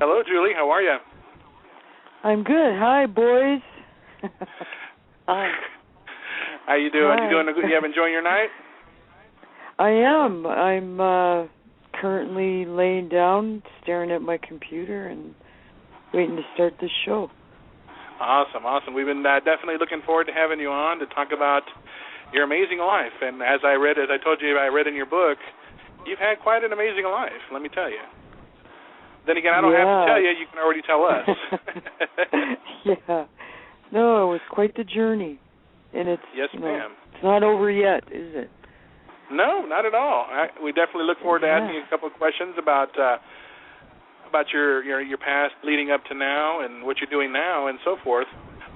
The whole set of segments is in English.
Hello, Julie. How are you? I'm good. Hi, boys. Hi. How you doing? Hi. You have enjoying your night? I am. I'm currently laying down, staring at my computer, and waiting to start this show. Awesome. We've been definitely looking forward to having you on to talk about your amazing life. And as I told you, I read in your book, you've had quite an amazing life, let me tell you. Then again, I don't have to tell you. You can already tell us. Yeah. No, it was quite the journey. And it's, yes, ma'am. It's not over yet, is it? No, not at all. We definitely look forward to asking you a couple of questions about your past leading up to now and what you're doing now and so forth.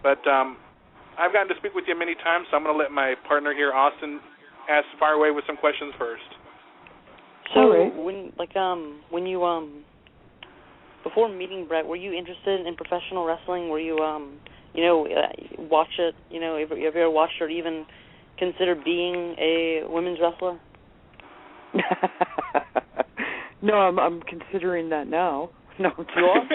But I've gotten to speak with you many times, so I'm going to let my partner here, Austin, fire away with some questions first. So when you before meeting Bret, were you interested in professional wrestling? Were you watch it? Have you ever watched or even considered being a women's wrestler? No, I'm considering that now. No, you are?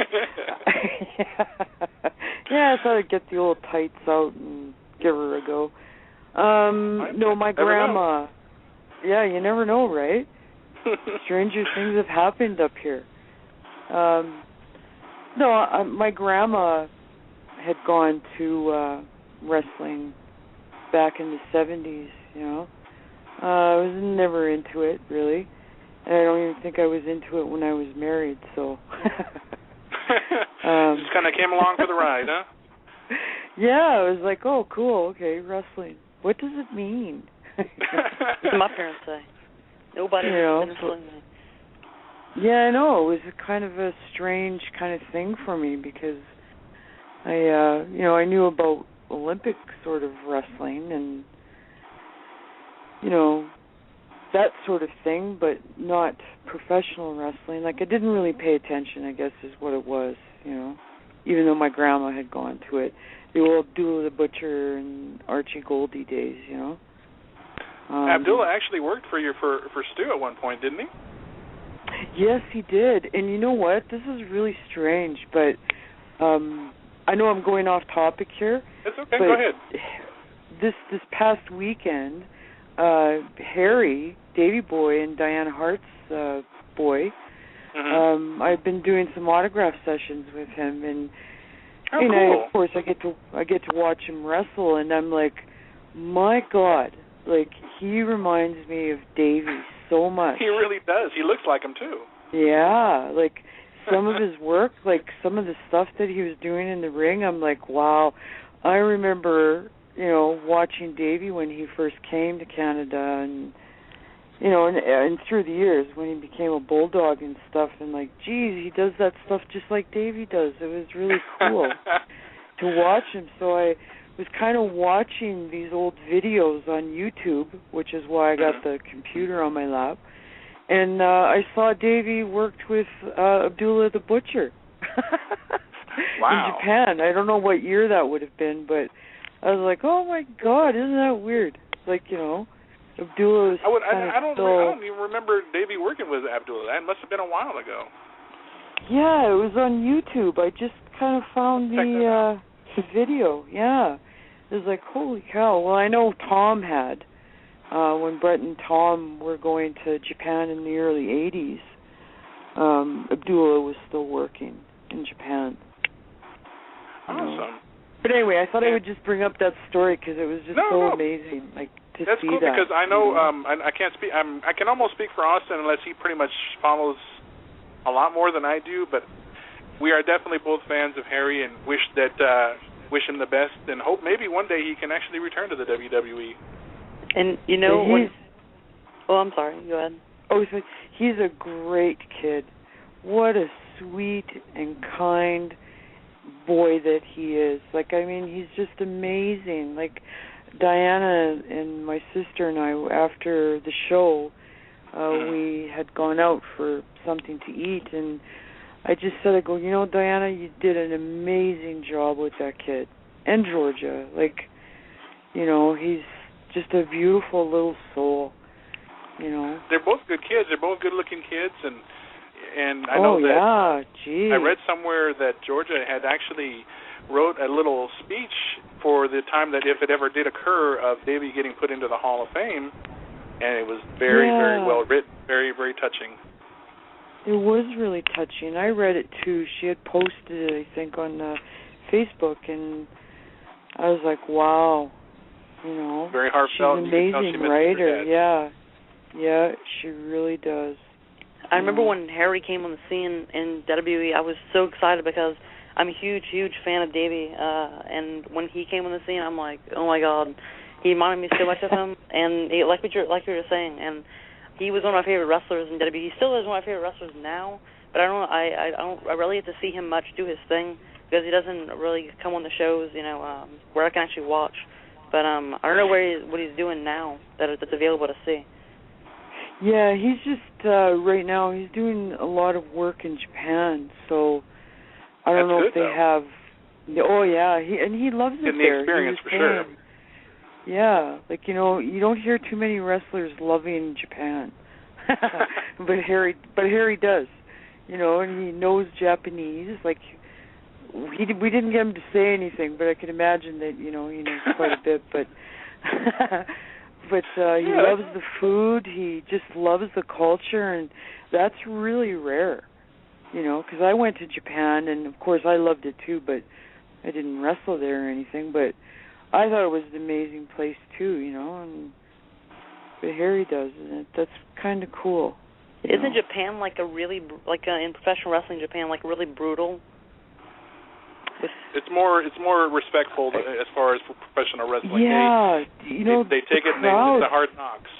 Yeah, I thought I'd get the old tights out and give her a go. No, my grandma. Yeah, you never know, right? Stranger things have happened up here. My grandma had gone to wrestling back in the 70s, I was never into it, really. And I don't even think I was into it when I was married, so. Just kind of came along for the ride, huh? Yeah, I was like, oh, cool, okay, wrestling. What does it mean? What did my parents say? Nobody wrestling. Yeah, I know. It was kind of a strange kind of thing for me because I knew about Olympic sort of wrestling and, that sort of thing, but not professional wrestling. Like, I didn't really pay attention, I guess, is what it was, even though my grandma had gone to it. The old Abdul the Butcher and Archie Goldie days, Abdul actually worked for Stu at one point, didn't he? Yes, he did. And you know what? This is really strange, but I know I'm going off topic here. It's okay. Go ahead. This past weekend, Harry, Davey Boy, and Diana Hart's boy, I've been doing some autograph sessions with him, and cool. Of course I get to watch him wrestle, and I'm like, my God, like he reminds me of Davey so much. He really does. He looks like him too. Yeah, like some of his work, like some of the stuff that he was doing in the ring, I'm like, wow. I remember, watching Davey when he first came to Canada and, and through the years when he became a bulldog and stuff and like, geez, he does that stuff just like Davey does. It was really cool to watch him. So I was kind of watching these old videos on YouTube, which is why I got the computer on my lap. And I saw Davey worked with Abdullah the Butcher wow. in Japan. I don't know what year that would have been, but I was like, oh, my God, isn't that weird? Like, Abdullah was I don't even remember Davey working with Abdullah. That must have been a while ago. Yeah, it was on YouTube. I just kind of found the video. Yeah. It was like, holy cow. Well, I know Tom had. When Bret and Tom were going to Japan in the early 80s, Abdullah was still working in Japan. Awesome. But anyway, I thought I would just bring up that story because it was just amazing, like to That's see cool that. Because I know I can't speak. I can almost speak for Austin unless he pretty much follows a lot more than I do. But we are definitely both fans of Harry and wish him the best and hope maybe one day he can actually return to the WWE. And I'm sorry. Go ahead. Oh, he's a great kid. What a sweet and kind boy that he is. Like, I mean, he's just amazing. Like, Diana and my sister and I, after the show, we had gone out for something to eat, and I just said, I go, Diana, you did an amazing job with that kid. And Georgia. Like, he's just a beautiful little soul, They're both good kids. They're both good-looking kids, and And I know that geez. I read somewhere that Georgia had actually wrote a little speech for the time that if it ever did occur of Davey getting put into the Hall of Fame, and it was very, very well written, very, very touching. It was really touching. I read it too. She had posted it, I think, on Facebook, and I was like, wow, you know. Very heartfelt. She's an amazing writer. Yeah, she really does. I remember when Harry came on the scene in WWE, I was so excited because I'm a huge, huge fan of Davey, and when he came on the scene, I'm like, oh my God, he reminded me so much of him, and he, like you were saying, and he was one of my favorite wrestlers in WWE. He still is one of my favorite wrestlers now, but I really get to see him much do his thing because he doesn't really come on the shows, you know, where I can actually watch. But I don't know what he's doing now that's available to see. Yeah, he's just right now he's doing a lot of work in Japan, so I don't know if they have. Oh yeah, he loves it there. The experience for sure. Yeah, like you know, you don't hear too many wrestlers loving Japan, but Harry does, you know, and he knows Japanese. Like we didn't get him to say anything, but I can imagine that you know he knows quite a bit. But he loves the food. He just loves the culture, and that's really rare, you know. Because I went to Japan, and of course I loved it too, but I didn't wrestle there or anything. But I thought it was an amazing place too, you know. But Harry does, and that's kind of cool. Isn't Japan like in professional wrestling, Japan like really brutal? It's more respectful as far as professional wrestling. Yeah, they take it and it's a hard knocks.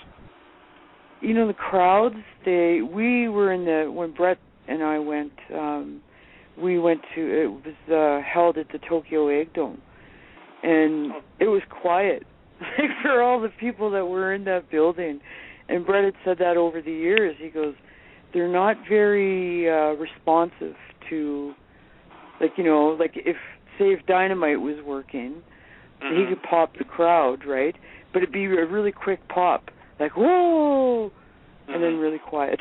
You know, the crowds. We were when Bret and I went. We went to it was held at the Tokyo Egg Dome, and it was quiet for all the people that were in that building. And Bret had said that over the years. He goes, they're not very responsive to. Like, you know, like if Dynamite was working, he could pop the crowd, right? But it'd be a really quick pop, like, whoa, and then really quiet,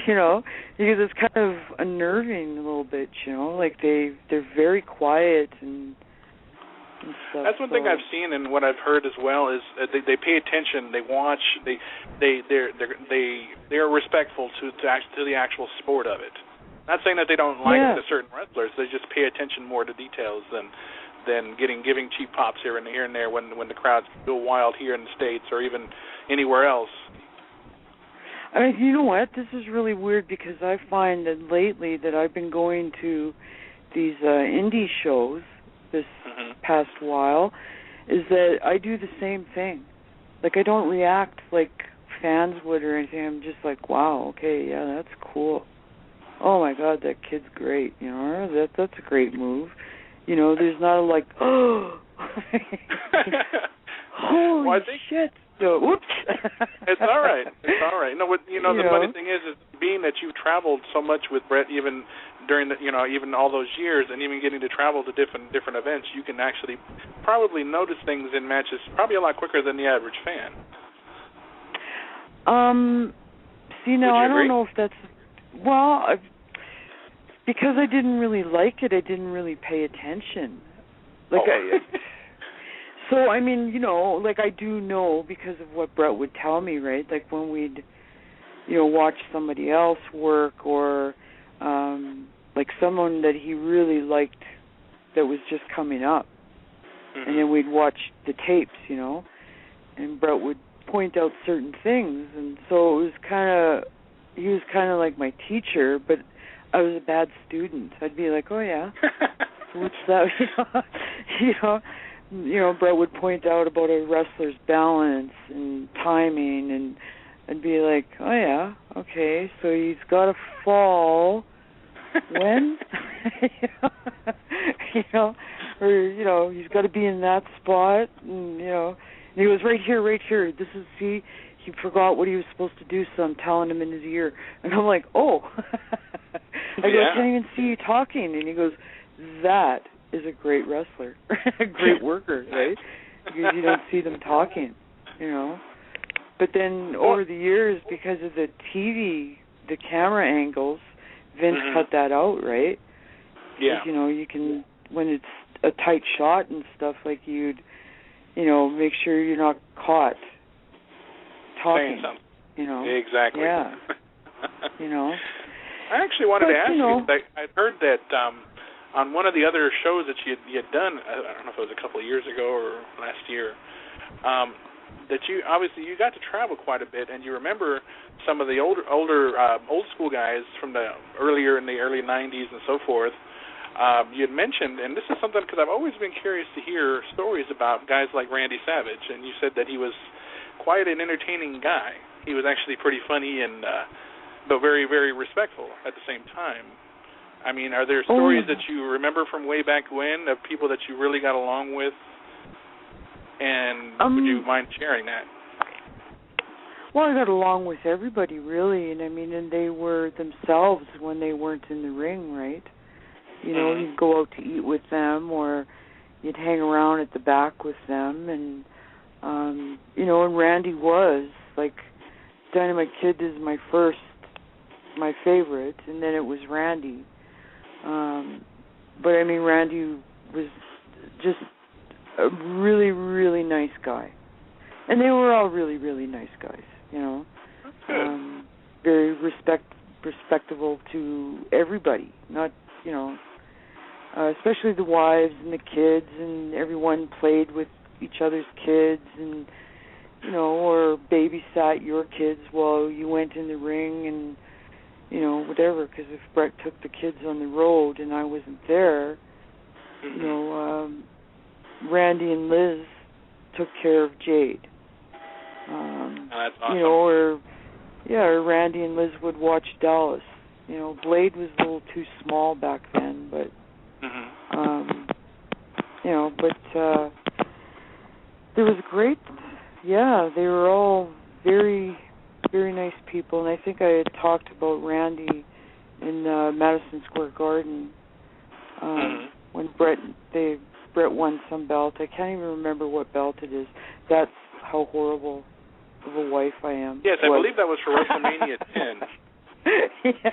you know, because it's kind of unnerving a little bit, you know, like they're very quiet and stuff. That's one thing I've seen and what I've heard as well is they pay attention, they watch, they're respectful to the actual sport of it. Not saying that they don't like the certain wrestlers. They just pay attention more to details than giving cheap pops here and there when the crowds go wild here in the States or even anywhere else. I mean, you know what? This is really weird because I find that lately that I've been going to these indie shows this past while, is that I do the same thing. Like I don't react like fans would or anything. I'm just like, wow, okay, yeah, that's cool. Oh my God, that kid's great. You know, that's a great move. You know, there's not a like, oh, holy shit. So, whoops. It's all right. It's all right. No, the funny thing is being that you've traveled so much with Bret, even during the, even all those years, and even getting to travel to different events, you can actually probably notice things in matches probably a lot quicker than the average fan. See, now I don't know if that's. Well, because I didn't really like it, I didn't really pay attention. Like, so I mean, like I do know because of what Bret would tell me, right? Like when we'd, watch somebody else work or like someone that he really liked that was just coming up, and then we'd watch the tapes, and Bret would point out certain things, and so it was he was kind of like my teacher, but I was a bad student. I'd be like, oh yeah, what's that? Bret would point out about a wrestler's balance and timing, and I'd be like, oh yeah, okay, so he's got to fall when, or he's got to be in that spot, and and he goes right here. This is he forgot what he was supposed to do, so I'm telling him in his ear. And I'm like, oh. I go, I can't even see you talking. And he goes, that is a great wrestler, a great worker, right? Because you don't see them talking, But then over the years, because of the TV the camera angles, Vince cut that out, right? Yeah. You know, you can, when it's a tight shot and stuff, like you'd, you know, make sure you're not caught talking. Saying something. You know. Exactly. Yeah. You know. I actually wanted to ask you, I'd heard that on one of the other shows that you had done, I don't know if it was a couple of years ago or last year, that you obviously you got to travel quite a bit, and you remember some of the old school guys from the early 90s and so forth. You had mentioned, and this is something because I've always been curious to hear stories about guys like Randy Savage, and you said that he was quite an entertaining guy. He was actually pretty funny and but very, very respectful at the same time. I mean, are there stories that you remember from way back when of people that you really got along with? And would you mind sharing that? Well, I got along with everybody, really, and I mean, and they were themselves when they weren't in the ring, right? You know, you'd go out to eat with them, or you'd hang around at the back with them, and you know, and Randy was like Dynamite Kid is my favorite, and then it was Randy. But I mean, Randy was just a really, really nice guy, and they were all really, really nice guys. You know, very respectable to everybody. Not, you know, especially the wives and the kids, and everyone played with each other's kids, and you know, or babysat your kids while you went in the ring, and you know, whatever. Because if Bret took the kids on the road and I wasn't there, you know, Randy and Liz took care of Jade. That's awesome. You know, or Randy and Liz would watch Dallas. You know, Blade was a little too small back then, but you know, but there was great. Yeah, they were all very, very nice people, and I think I had talked about Randy in Madison Square Garden when Bret won some belt. I can't even remember what belt it is. That's how horrible of a wife I am. Yes, I believe that was for WrestleMania 10. Yeah.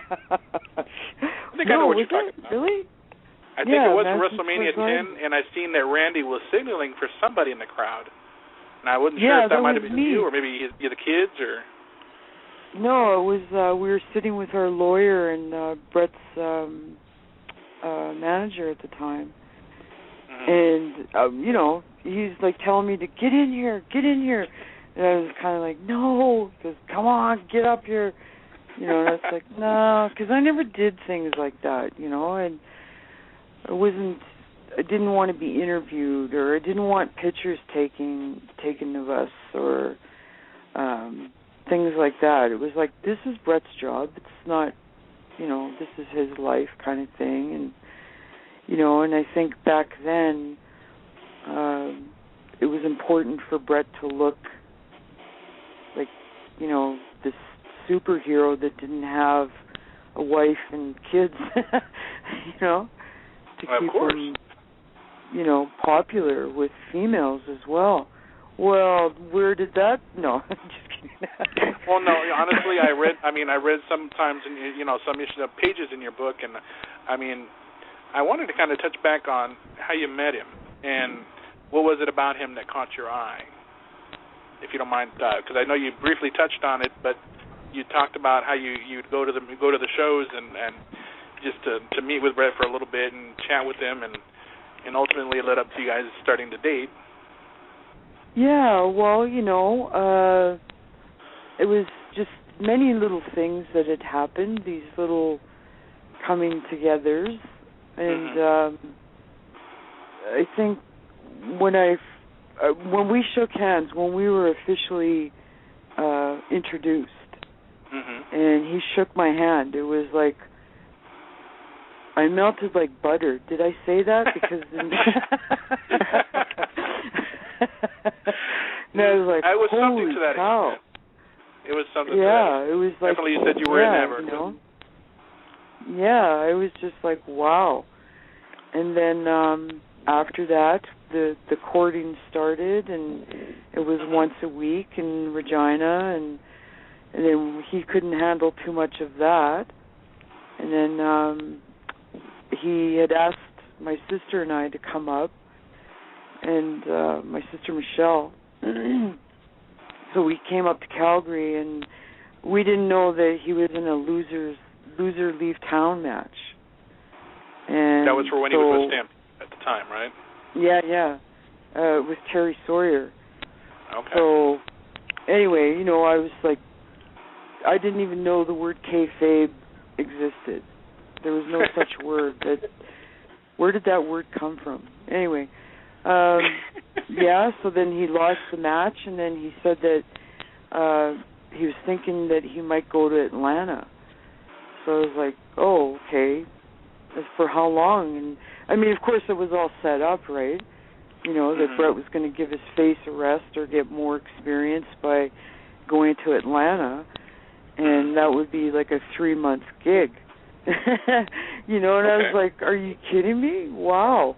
I think I know what you're talking about. Really? I think it was for WrestleMania 10, and I seen that Randy was signaling for somebody in the crowd. And I wasn't sure if that might have been you, or maybe the kids, or... No, it was, we were sitting with our lawyer and Bret's manager at the time. And, you know, he's like telling me to get in here. And I was kind of like, no. He goes, come on, get up here. You know, and I was like, no, because I never did things like that, you know, and I didn't want to be interviewed, or I didn't want pictures taken of us, or things like that. It was like, this is Bret's job. It's not, you know, this is his life kind of thing. And, you know, and I think back then it was important for Bret to look like, you know, this superhero that didn't have a wife and kids, you know, to keep him, you know, popular with females as well. Well, where did that? No, just kidding. Well, no, honestly, I read sometimes, you know, some pages in your book, and I mean, I wanted to kind of touch back on how you met him, and what was it about him that caught your eye, if you don't mind, because I know you briefly touched on it, but you talked about how you'd go to the shows and just to meet with Bret for a little bit and chat with him, and ultimately it led up to you guys starting to date. Yeah, well, you know, it was just many little things that had happened, these little coming togethers, and I think when we shook hands, when we were officially introduced, and he shook my hand, it was like I melted like butter. Did I say that? Because no, I was like, I was holy something to that cow. extent. It was something to that. Yeah, it was like, definitely you said you were enamored. You know? Yeah, I was just like, wow. And then after that, the courting started, and it was once a week in Regina, and And then he couldn't handle too much of that. And then he had asked my sister and I to come up, and my sister Michelle. So we came up to Calgary, and we didn't know that he was in a loser leave town match. And that was for when he was with Stamp at the time, right? Yeah. With Terry Sawyer. Okay. So anyway, I was like, I didn't even know the word kayfabe existed. There was no such word. Where did that word come from? Anyway, so then he lost the match, and then he said that he was thinking that he might go to Atlanta. So I was like, oh, okay. For how long? And I mean, of course, it was all set up, right? That Bret was going to give his face a rest or get more experience by going to Atlanta, and that would be like a 3-month gig. And I was like, are you kidding me? Wow.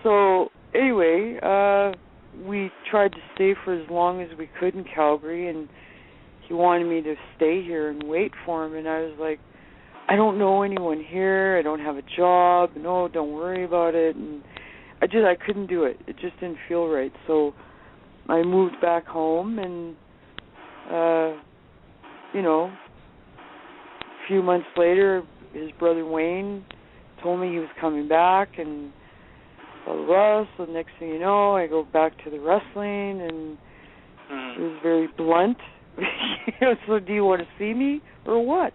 So anyway, we tried to stay for as long as we could in Calgary, and he wanted me to stay here and wait for him, and I was like, I don't know anyone here, I don't have a job, no, don't worry about it, and I couldn't do it. It just didn't feel right. So I moved back home, and a few months later, his brother Wayne told me he was coming back, and blah, blah, blah. So the next thing you know, I go back to the wrestling, and it was very blunt. So do you want to see me or what?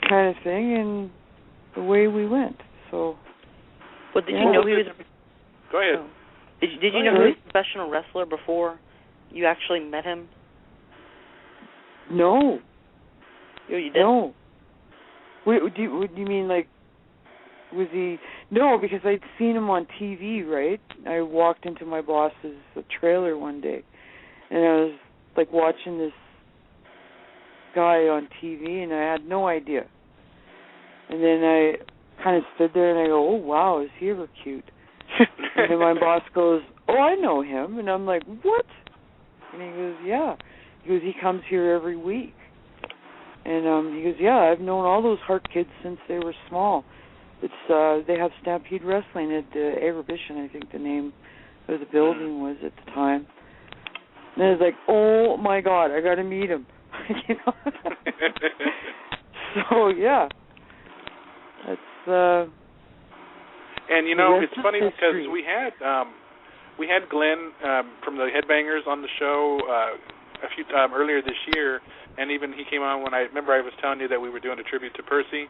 Kind of thing, and the way we went. So. Well, did you know he was? Go ahead. Did you know he was a professional wrestler before you actually met him? No. Oh, you did? No. Wait, do you mean like? Was he? No, because I'd seen him on TV. Right. I walked into my boss's trailer one day, and I was like watching this guy on TV, and I had no idea. And then I kind of stood there, and I go, oh, wow, is he ever cute? And then my boss goes, oh, I know him. And I'm like, what? And he goes, yeah. He goes, he comes here every week. And he goes, yeah, I've known all those Hart kids since they were small. It's they have Stampede Wrestling at Averbition, I think the name of the building was at the time. And I was like, oh, my God, I got to meet him. So, yeah. That's and it's funny because we had Glenn from the Headbangers on the show a few earlier this year, and even he came on when I was telling you that we were doing a tribute to Percy.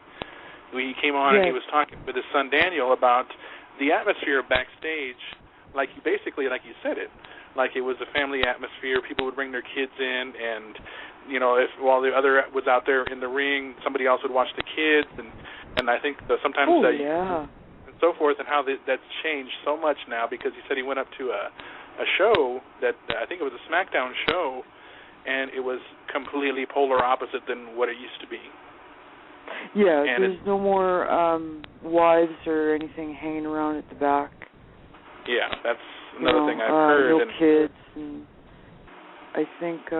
He came on and he was talking with his son Daniel about the atmosphere of Backstage, like you said it, like it was a family atmosphere. People would bring their kids in, and if while the other was out there in the ring, somebody else would watch the kids, and I think sometimes and so forth, and how that's changed so much now, because he said he went up to a show that I think it was a SmackDown show, and it was completely polar opposite than what it used to be. Yeah, and there's no more wives or anything hanging around at the back. Yeah, that's another thing I've heard. No kids, and I think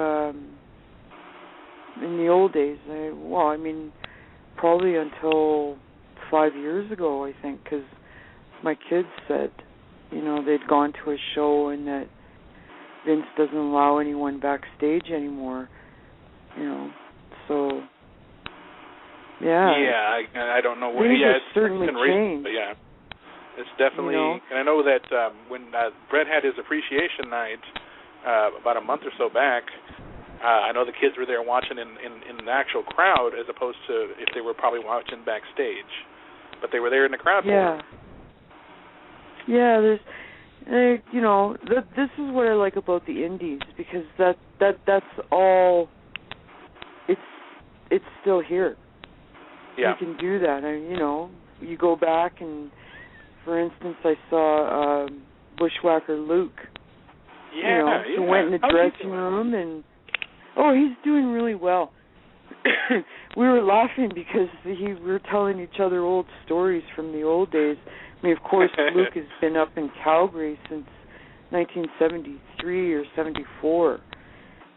in the old days, probably until 5 years ago, I think, because my kids said, they'd gone to a show and that Vince doesn't allow anyone backstage anymore, so, yeah. Yeah, I don't know where. Things have it's certainly been changed. But yeah, it's definitely, and I know that when Bret had his appreciation night about a month or so back, I know the kids were there watching in the actual crowd as opposed to if they were probably watching backstage. But they were there in the crowd. Yeah. Yeah, there's, this is what I like about the indies, because that's all. It's still here. Yeah. You can do that. You go back and, for instance, I saw Bushwhacker Luke. Yeah. He went in the dressing room and. Oh, he's doing really well. We were laughing because we were telling each other old stories from the old days. I mean, of course, Luke has been up in Calgary since 1973 or 74.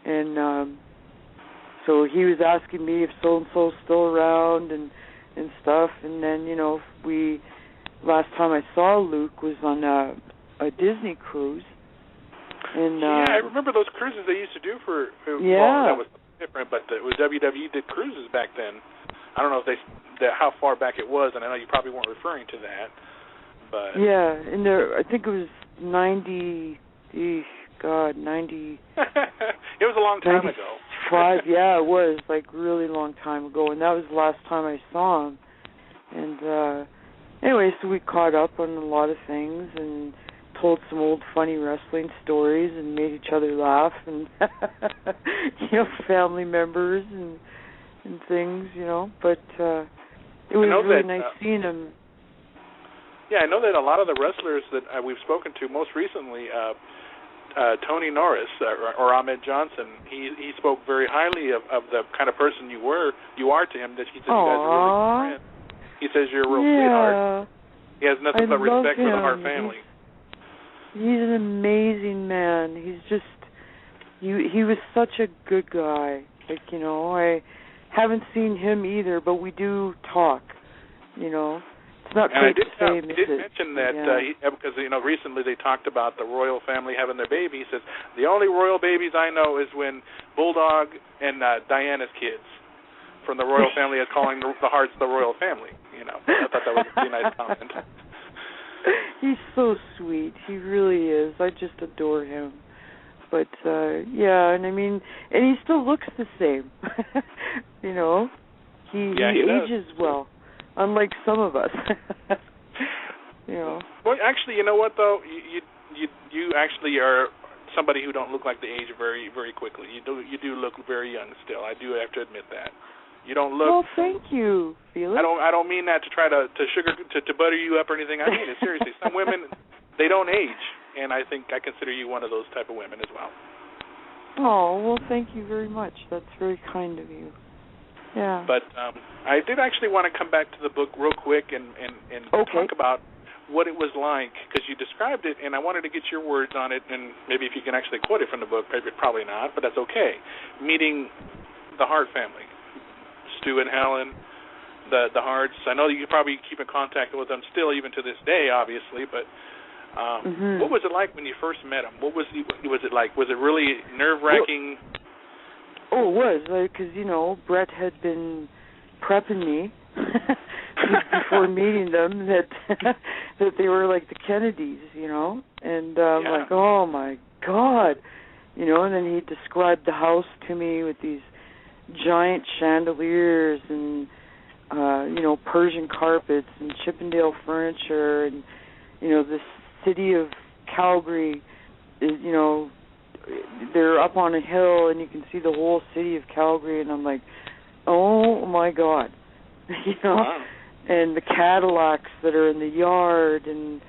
And so he was asking me if so-and-so's still around and stuff. And then, last time I saw Luke was on a Disney cruise. And I remember those cruises they used to do for. Yeah. Well, that was different, but it was WWE did cruises back then. I don't know if how far back it was, and I know you probably weren't referring to that. But yeah, and I think it was 90. 90. It was a long time ago. 5, yeah, it was like really long time ago, and that was the last time I saw him. And anyway, so we caught up on a lot of things and told some old funny wrestling stories and made each other laugh, and family members and things, But it was really nice seeing him. Yeah, I know that a lot of the wrestlers that we've spoken to, most recently, Tony Norris or Ahmed Johnson, he spoke very highly of the kind of person you are to him. That he says you guys are really good friends. He says you're a real sweetheart. He has nothing but respect for the Hart family. He's an amazing man. He's just he was such a good guy. Like, I haven't seen him either, but we do talk. It's not quite the same. I did mention that because recently they talked about the royal family having their baby. He says the only royal babies I know is when Bulldog and Diana's kids from the royal family is calling the Harts the royal family. I thought that was a pretty nice comment. He's so sweet. He really is. I just adore him. But and I mean, and he still looks the same. He ages well. Unlike some of us, Well, actually, you know what though, you actually are somebody who don't look like they age very, very quickly. You do look very young still. I do have to admit that. You don't look. Well, thank you, Felix. I don't mean that to try to butter you up or anything. I mean it seriously. Some women, they don't age, and I think I consider you one of those type of women as well. Oh, well, thank you very much. That's very kind of you. Yeah. But I did actually want to come back to the book real quick and talk about what it was like, because you described it, and I wanted to get your words on it, and maybe if you can actually quote it from the book, probably not, but that's okay. Meeting the Hart family, Stu and Helen, the Harts. I know that you probably keep in contact with them still, even to this day, obviously, but what was it like when you first met them? What was it like? Was it really nerve-wracking? Oh, it was, because, Bret had been prepping me before meeting them that they were like the Kennedys, and I'm like, oh, my God, and then he described the house to me with these giant chandeliers and, Persian carpets and Chippendale furniture, and, this city of Calgary is, they're up on a hill and you can see the whole city of Calgary, and I'm like, oh my God, Wow. And the Cadillacs that are in the yard and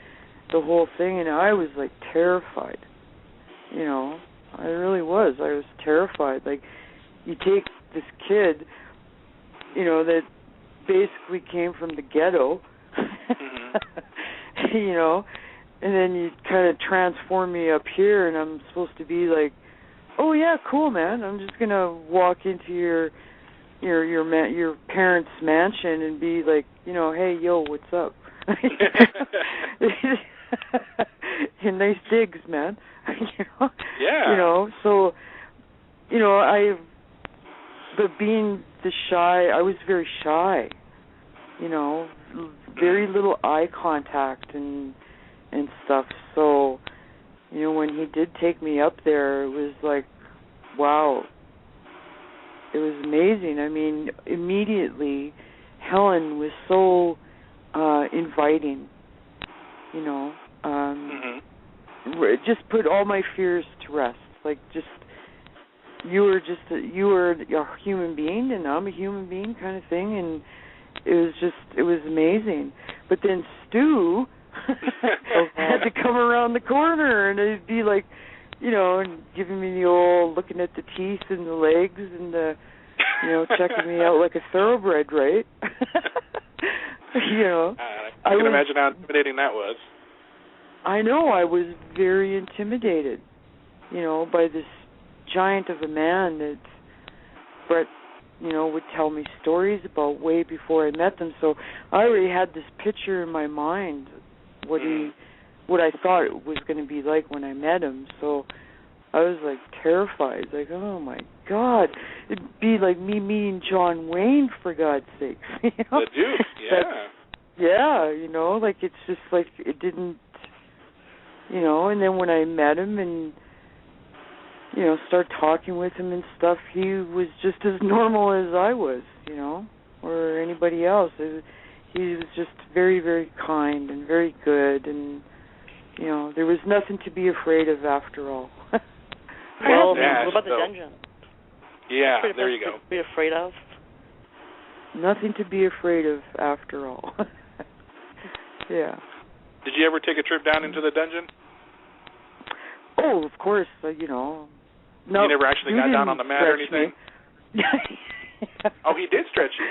the whole thing, and I was like terrified, I really was. I was terrified. Like, you take this kid, that basically came from the ghetto, and then you kind of transform me up here, and I'm supposed to be like, oh yeah, cool, man. I'm just gonna walk into your parents' mansion and be like, hey, yo, what's up? Nice digs, man. Yeah. So, but being I was very shy. Very little eye contact and stuff. So, when he did take me up there, it was like, wow. It was amazing. I mean, immediately, Helen was so inviting, just put all my fears to rest. Like, just, you were a human being, and I'm a human being kind of thing, and it was amazing. But then Stu had to come around the corner, and it'd be like, and giving me the old looking at the teeth and the legs and the, checking me out like a thoroughbred, right? I can imagine how intimidating that was. I know. I was very intimidated, by this giant of a man that Bret, would tell me stories about way before I met them. So I already had this picture in my mind what I thought it was going to be like when I met him. So I was like terrified, like, oh my God, it'd be like me meeting John Wayne, for God's sakes. The Duke, yeah. Like it's just like it didn't, and then when I met him and, start talking with him and stuff, he was just as normal as I was, or anybody else. He was just very, very kind and very good, and, there was nothing to be afraid of after all. Well, what about the dungeon? Yeah, there you go. To be afraid of? Nothing to be afraid of after all. Yeah. Did you ever take a trip down into the dungeon? Oh, of course. No, you never actually got down on the mat or anything? Oh, he did stretch you?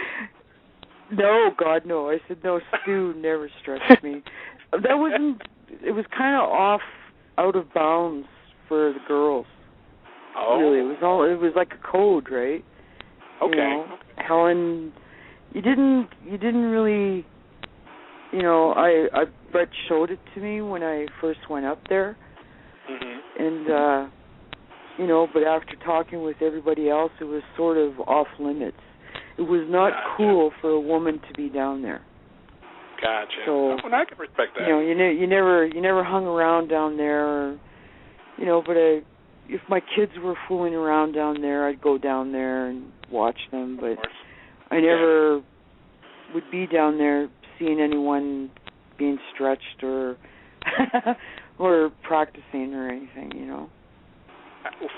No, God, no. I said, no, Stu never stretched me. That wasn't, it was kind of out of bounds for the girls. Oh. Really, it was like a code, right? Okay. Helen, you didn't really, Bret showed it to me when I first went up there. And, but after talking with everybody else, it was sort of off limits. It was not cool for a woman to be down there. Gotcha. So, I can respect that. You never hung around down there, or, but if my kids were fooling around down there, I'd go down there and watch them, but I never would be down there seeing anyone being stretched or or practicing or anything,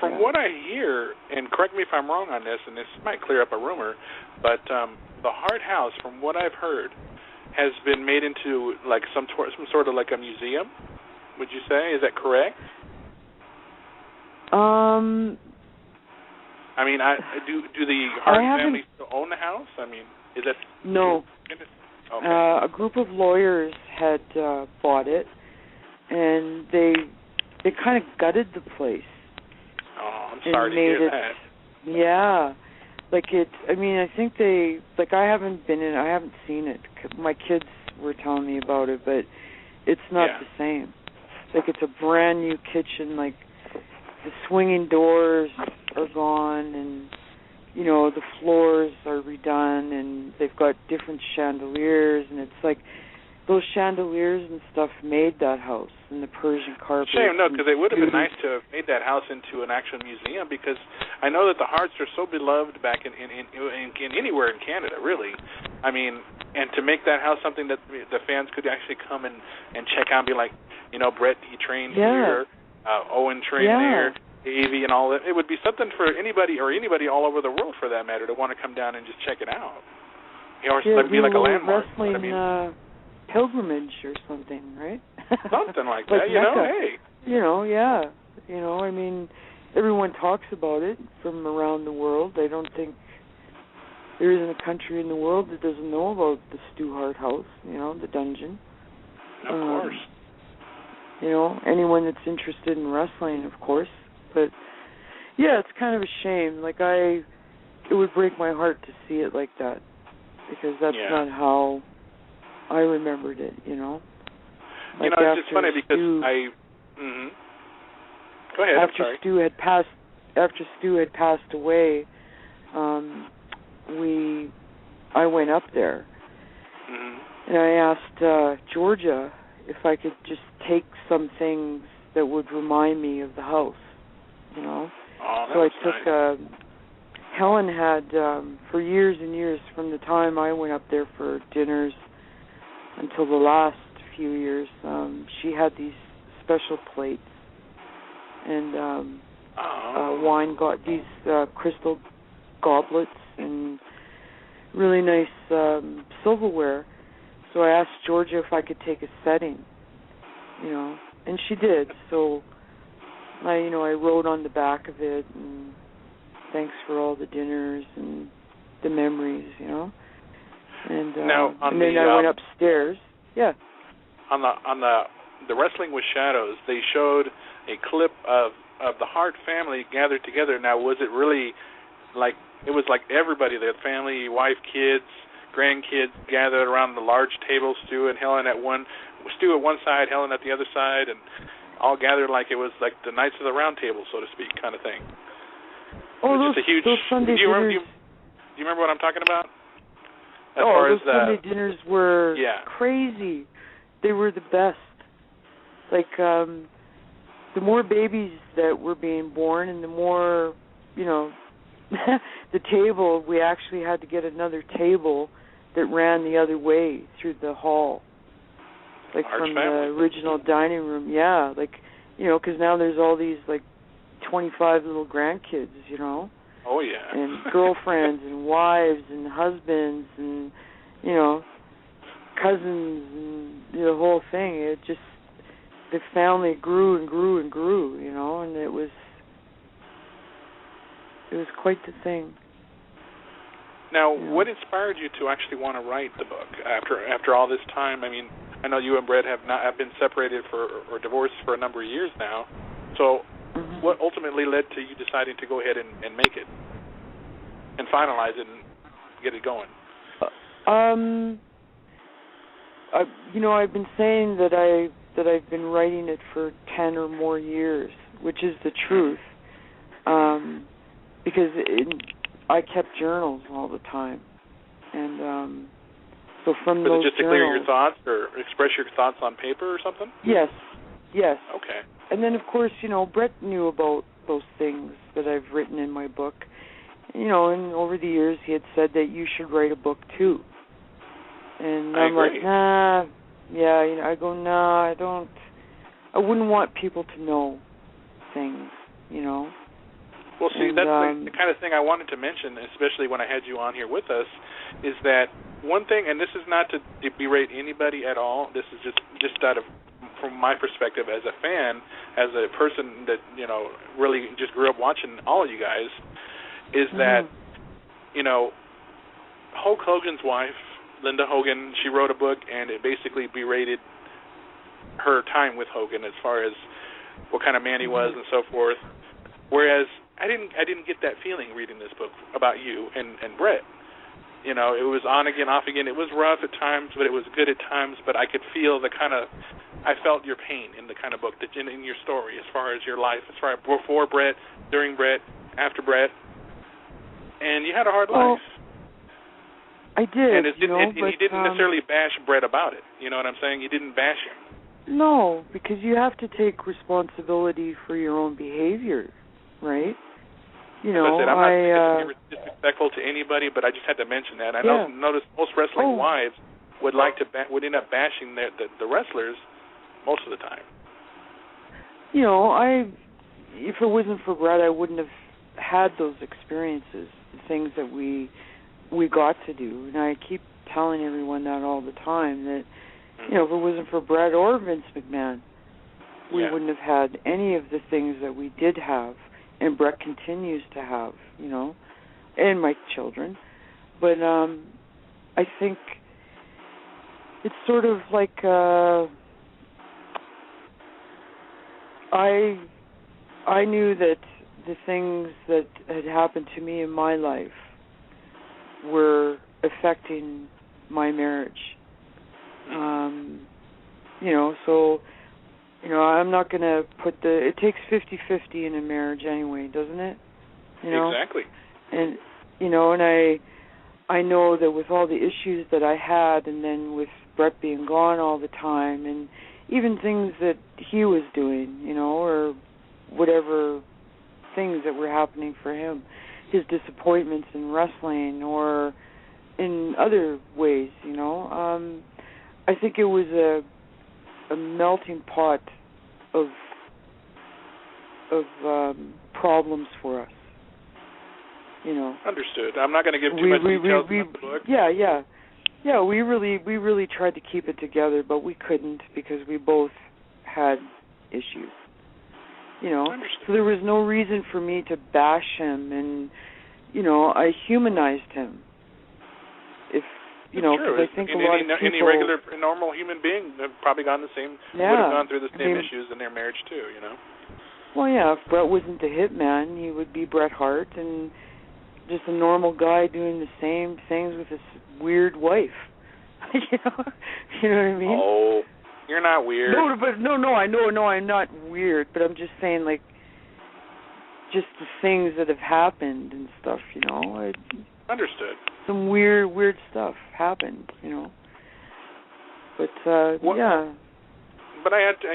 From what I hear, and correct me if I'm wrong on this, and this might clear up a rumor, but the Hart House, from what I've heard, has been made into like some sort of like a museum. Would you say? Is that correct? I mean, do the Hart family still own the house? I mean, is that no? Okay. A group of lawyers had bought it, and they kind of gutted the place. Oh, I'm sorry to hear that. Yeah, I think I haven't been in. I haven't seen it. My kids were telling me about it, but it's not the same. Like, it's a brand new kitchen. Like, the swinging doors are gone, and the floors are redone, and they've got different chandeliers, and it's like those chandeliers and stuff made that house, and the Persian carpet. Shame, no, because it would have been nice to have made that house into an actual museum, because I know that the Harts are so beloved back in anywhere in Canada, really. I mean, and to make that house something that the fans could actually come and check out and be like, Bret, he trained here, Owen trained there, Davey and all that. It would be something for anybody all over the world, for that matter, to want to come down and just check it out. Or it'd be like a landmark. Wrestling pilgrimage or something, right? Something like that, hey. I mean, everyone talks about it from around the world. I don't think there isn't a country in the world that doesn't know about the Stu Hart house, the dungeon. Of course. Anyone that's interested in wrestling, of course. But, yeah, it's kind of a shame. Like, it would break my heart to see it like that, because that's not how I remembered it, Like, it's just funny because Go ahead, after Stu had passed away, I went up there, and I asked Georgia if I could just take some things that would remind me of the house, Oh, so I took. Nice. Helen had for years and years, from the time I went up there for dinners until the last few years, she had these special plates and these crystal goblets and really nice silverware. So I asked Georgia if I could take a setting, and she did. So I wrote on the back of it, and thanks for all the dinners and the memories, And now, and then I went upstairs. Yeah. On the Wrestling with Shadows, they showed a clip of the Hart family gathered together. Now, was it really like it was like everybody, the family, wife, kids, grandkids gathered around the large table, Stu and Helen at one side, Helen at the other side, and all gathered like it was like the Knights of the Round Table, so to speak, kind of thing. Oh, those Sunday dinners. Do you remember what I'm talking about? Those Sunday dinners were crazy. They were the best. Like, the more babies that were being born and the more, the table, we actually had to get another table that ran the other way through the hall. Like from the original dining room. Yeah, like, because now there's all these, 25 little grandkids, Oh, yeah. And girlfriends and wives and husbands and, cousins and the whole thing. It just, the family grew and grew and grew, and it was quite the thing. Now, what inspired you to actually want to write the book after all this time? I mean, I know you and Bret have been separated or divorced for a number of years now. So, what ultimately led to you deciding to go ahead and make it and finalize it and get it going? I've been saying that I've been writing it for 10 or more years, which is the truth, because I kept journals all the time, and so from those just to journals, clear your thoughts or express your thoughts on paper or something? Yes. Okay. And then, of course, Bret knew about those things that I've written in my book, and over the years he had said that you should write a book too. And I'm like, nah, I go, nah, I wouldn't want people to know things, Well, see, that's the kind of thing I wanted to mention, especially when I had you on here with us, is that one thing, and this is not to berate anybody at all, this is just out of, from my perspective as a fan, as a person that, really just grew up watching all of you guys, is that, Hulk Hogan's wife, Linda Hogan, she wrote a book, and it basically berated her time with Hogan as far as what kind of man he was and so forth. Whereas I didn't get that feeling reading this book about you and Bret. It was on again, off again. It was rough at times, but it was good at times. But I could feel I felt your pain in the kind of book that in your story, as far as your life, as far as before Bret, during Bret, after Bret, and you had a hard life. I did. And you didn't necessarily bash Bret about it. You know what I'm saying? You didn't bash him. No, because you have to take responsibility for your own behavior, right? I'm not disrespectful to anybody, but I just had to mention that. I noticed most wrestling wives would end up bashing the wrestlers most of the time. If it wasn't for Bret, I wouldn't have had those experiences, the things that we got to do. And I keep telling everyone that all the time, that, if it wasn't for Bret or Vince McMahon, we wouldn't have had any of the things that we did have, and Bret continues to have, and my children. But I think it's sort of like I knew that the things that had happened to me in my life were affecting my marriage. I'm not going to put it takes 50-50 in a marriage anyway, doesn't it? Exactly. And, and I know that with all the issues that I had, and then with Bret being gone all the time, and even things that he was doing, or whatever things that were happening for him, his disappointments in wrestling or in other ways, I think it was a melting pot of problems for us, Understood. I'm not going to give too much details about the book. Yeah. We really tried to keep it together, but we couldn't because we both had issues. So there was no reason for me to bash him, and I humanized him. Because I think a lot of people, any regular, normal human being have probably would have gone through the same issues in their marriage too. Well, yeah, if Bret wasn't the hitman, he would be Bret Hart and just a normal guy doing the same things with his weird wife. You know what I mean? Oh, you're not weird. No, I know I'm not weird, but I'm just saying, like, just the things that have happened and stuff, you know. Understood. Some weird stuff happened, you know. But, yeah. But I had to,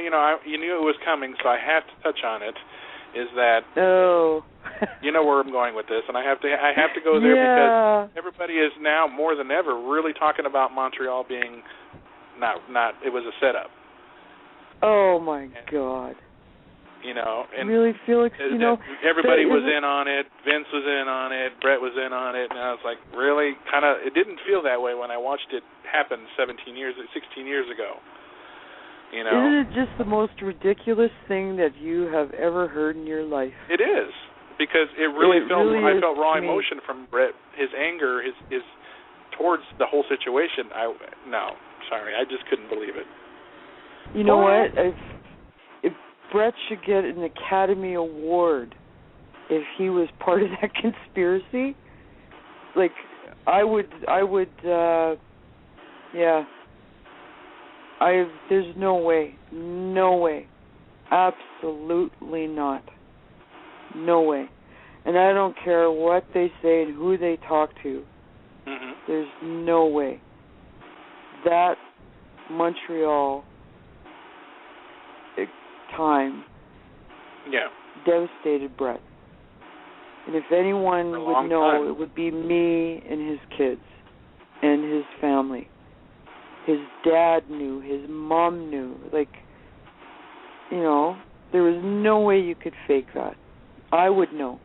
you knew it was coming, so I have to touch on it, is that... Oh. You know where I'm going with this, and I have to go there because everybody is now, more than ever, really talking about Montreal being not it was a setup. Oh, my God. You know, and really, Felix, you know, everybody was in on it. Vince was in on it. Bret was in on it, and I was like, really, it didn't feel that way when I watched it happen 16 years ago. You know, isn't it just the most ridiculous thing that you have ever heard in your life? It is, because I felt raw emotion from Bret. His anger, his towards the whole situation. I just couldn't believe it. You know what? If Bret should get an Academy Award if he was part of that conspiracy, like I would yeah. There's no way, absolutely not, no way, and I don't care what they say and who they talk to. Mm-hmm. There's no way that Montreal time devastated Bret, and if anyone would know, it would be me and his kids and his family. His dad knew, his mom knew. Like, you know, there was no way you could fake that. I would know.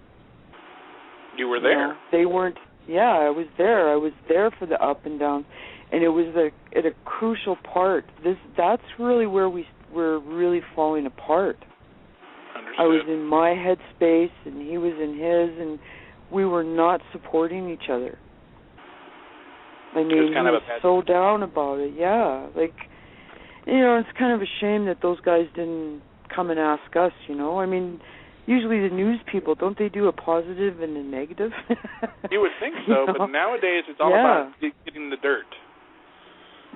You were there. You know, they weren't. Yeah, I was there. I was there for the up and downs, and it was at a crucial part. That's really where we were really falling apart. Understood. I was in my headspace, and he was in his, and we were not supporting each other. I mean, he was so down about it, yeah. Like, you know, it's kind of a shame that those guys didn't come and ask us, you know. I mean, usually the news people, don't they do a positive and a negative? You would think so, but nowadays it's all about getting the dirt.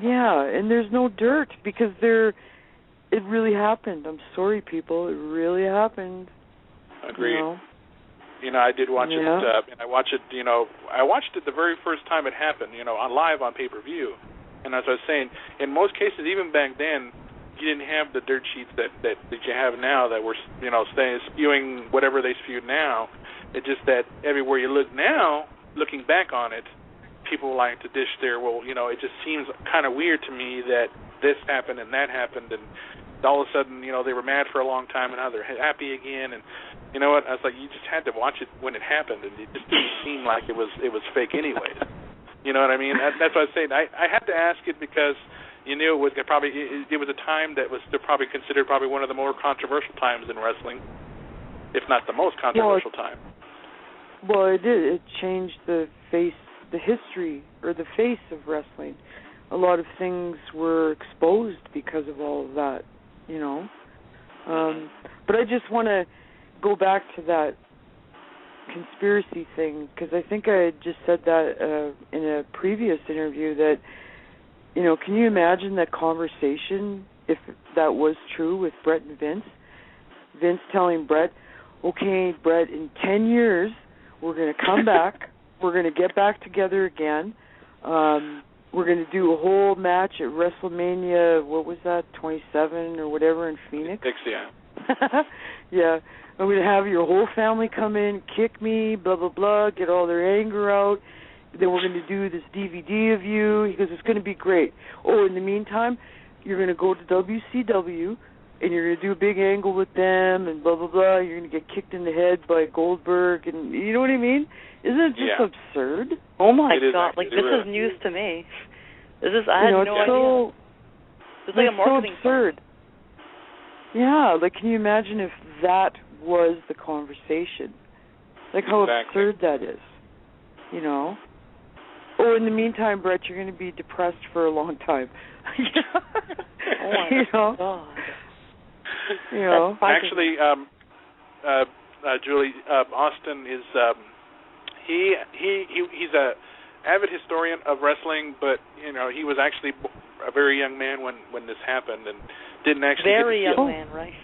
Yeah, and there's no dirt because it really happened. I'm sorry, people, it really happened. Agreed. You know? I did watch it, and I watched it, I watched it the very first time it happened, on live on pay-per-view. And as I was saying, in most cases, even back then, you didn't have the dirt sheets that you have now that were, spewing whatever they spewed now. It's just that everywhere you look now, looking back on it, people like to dish their, it just seems kind of weird to me that this happened and that happened, and all of a sudden, they were mad for a long time and now they're happy again. And you know what? I was like, you just had to watch it when it happened, and it just didn't seem like it was fake anyways. You know what I mean? That's what I was saying. I had to ask it because you knew it was it was a time that was probably considered one of the more controversial times in wrestling, if not the most controversial time. Well, it did. It changed the history or the face of wrestling. A lot of things were exposed because of all of that, But I just want to go back to that conspiracy thing, because I think I just said that in a previous interview that, can you imagine that conversation if that was true with Bret and Vince? Vince telling Bret, okay, Bret, in 10 years, we're going to come back, we're going to get back together again, we're going to do a whole match at WrestleMania, what was that, 27 or whatever in Phoenix? 6, yeah. Yeah. I'm going to have your whole family come in, kick me, blah, blah, blah, get all their anger out. Then we're going to do this DVD of you. He goes, it's going to be great. Oh, in the meantime, you're going to go to WCW, and you're going to do a big angle with them, and blah, blah, blah. You're going to get kicked in the head by Goldberg, and you know what I mean? Isn't it just absurd? Oh, my God. Like, this is news to me. I had no idea. It's like a marketing so absurd. Yeah, like, can you imagine if that was the conversation? Like, how absurd that is, Oh, in the meantime, Bret, you're going to be depressed for a long time. Oh, my God. Actually, Julie, Austin is he's a avid historian of wrestling, but you know he was actually a very young man when this happened and didn't actually very young man, right?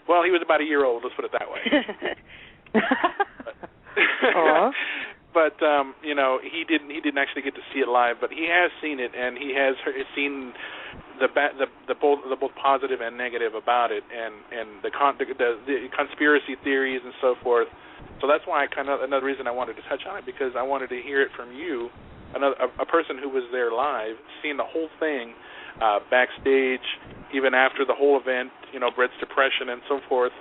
Well, he was about a year old. Let's put it that way. But you know, he didn't actually get to see it live, but he has seen it, and he has seen the both positive and negative about it, and the conspiracy theories and so forth. So that's why another reason I wanted to touch on it, because I wanted to hear it from you, a person who was there live, seeing the whole thing backstage, even after the whole event, you know, Bret's depression and so forth,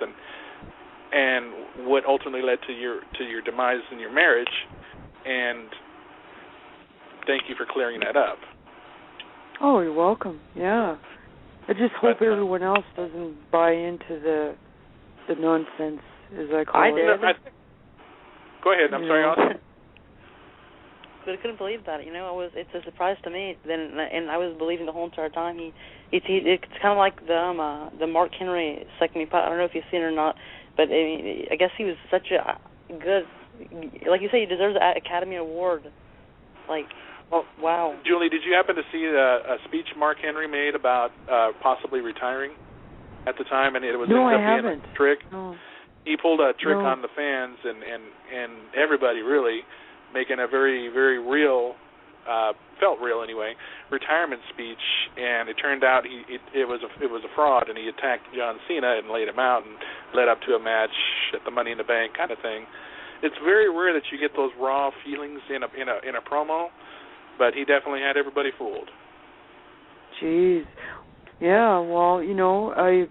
and what ultimately led to your demise in your marriage. And thank you for clearing that up. Oh, you're welcome. Yeah. I just hope everyone else doesn't buy into the nonsense, as I call it. Go ahead. I'm sorry, Austin. But I couldn't believe that. You know, it's a surprise to me. And I was believing the whole entire time. It's kind of like the Mark Henry second. I don't know if you've seen it or not, but I guess he was such a good. Like you say, he deserves an Academy Award. Like, wow. Julie, did you happen to see a speech Mark Henry made about possibly retiring at the time? And it was no, I haven't. A trick. No. He pulled a trick on the fans and everybody, really, making a very, very real, felt real anyway, retirement speech. And it turned out it was a fraud, and he attacked John Cena and laid him out and led up to a match at the Money in the Bank kind of thing. It's very rare that you get those raw feelings in a promo, but he definitely had everybody fooled. Jeez. Yeah, well, you know, I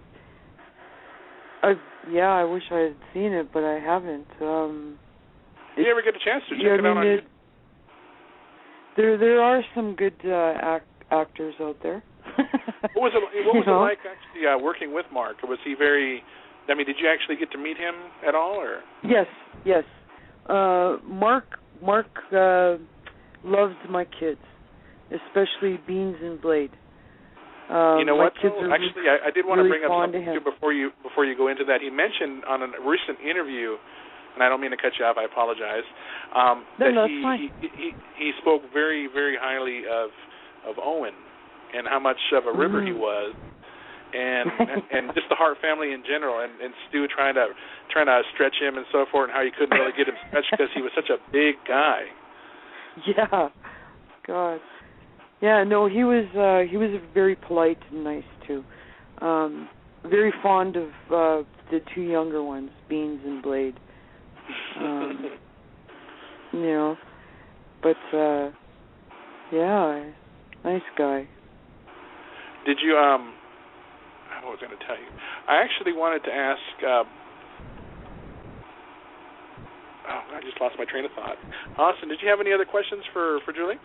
wish I had seen it, but I haven't. Did you ever get a chance to check it out on YouTube? There are some good actors out there. What was it like actually working with Mark? Was he very? I mean, did you actually get to meet him at all, or? Yes. Mark loves my kids, especially Beans and Blade. You know what? Actually, I did want to bring up something too before you go into that. He mentioned on a recent interview, and I don't mean to cut you off. I apologize. That's fine. He spoke very, very highly of Owen and how much of a ripper he was. And just the Hart family in general, and Stu trying to stretch him and so forth, and how he couldn't really get him stretched because he was such a big guy. Yeah, God. Yeah, no, he was very polite and nice too. Very fond of the two younger ones, Beans and Blade. You know, but yeah, nice guy. Did you what was I going to tell you? I actually wanted to ask. I just lost my train of thought. Austin, did you have any other questions for Julie?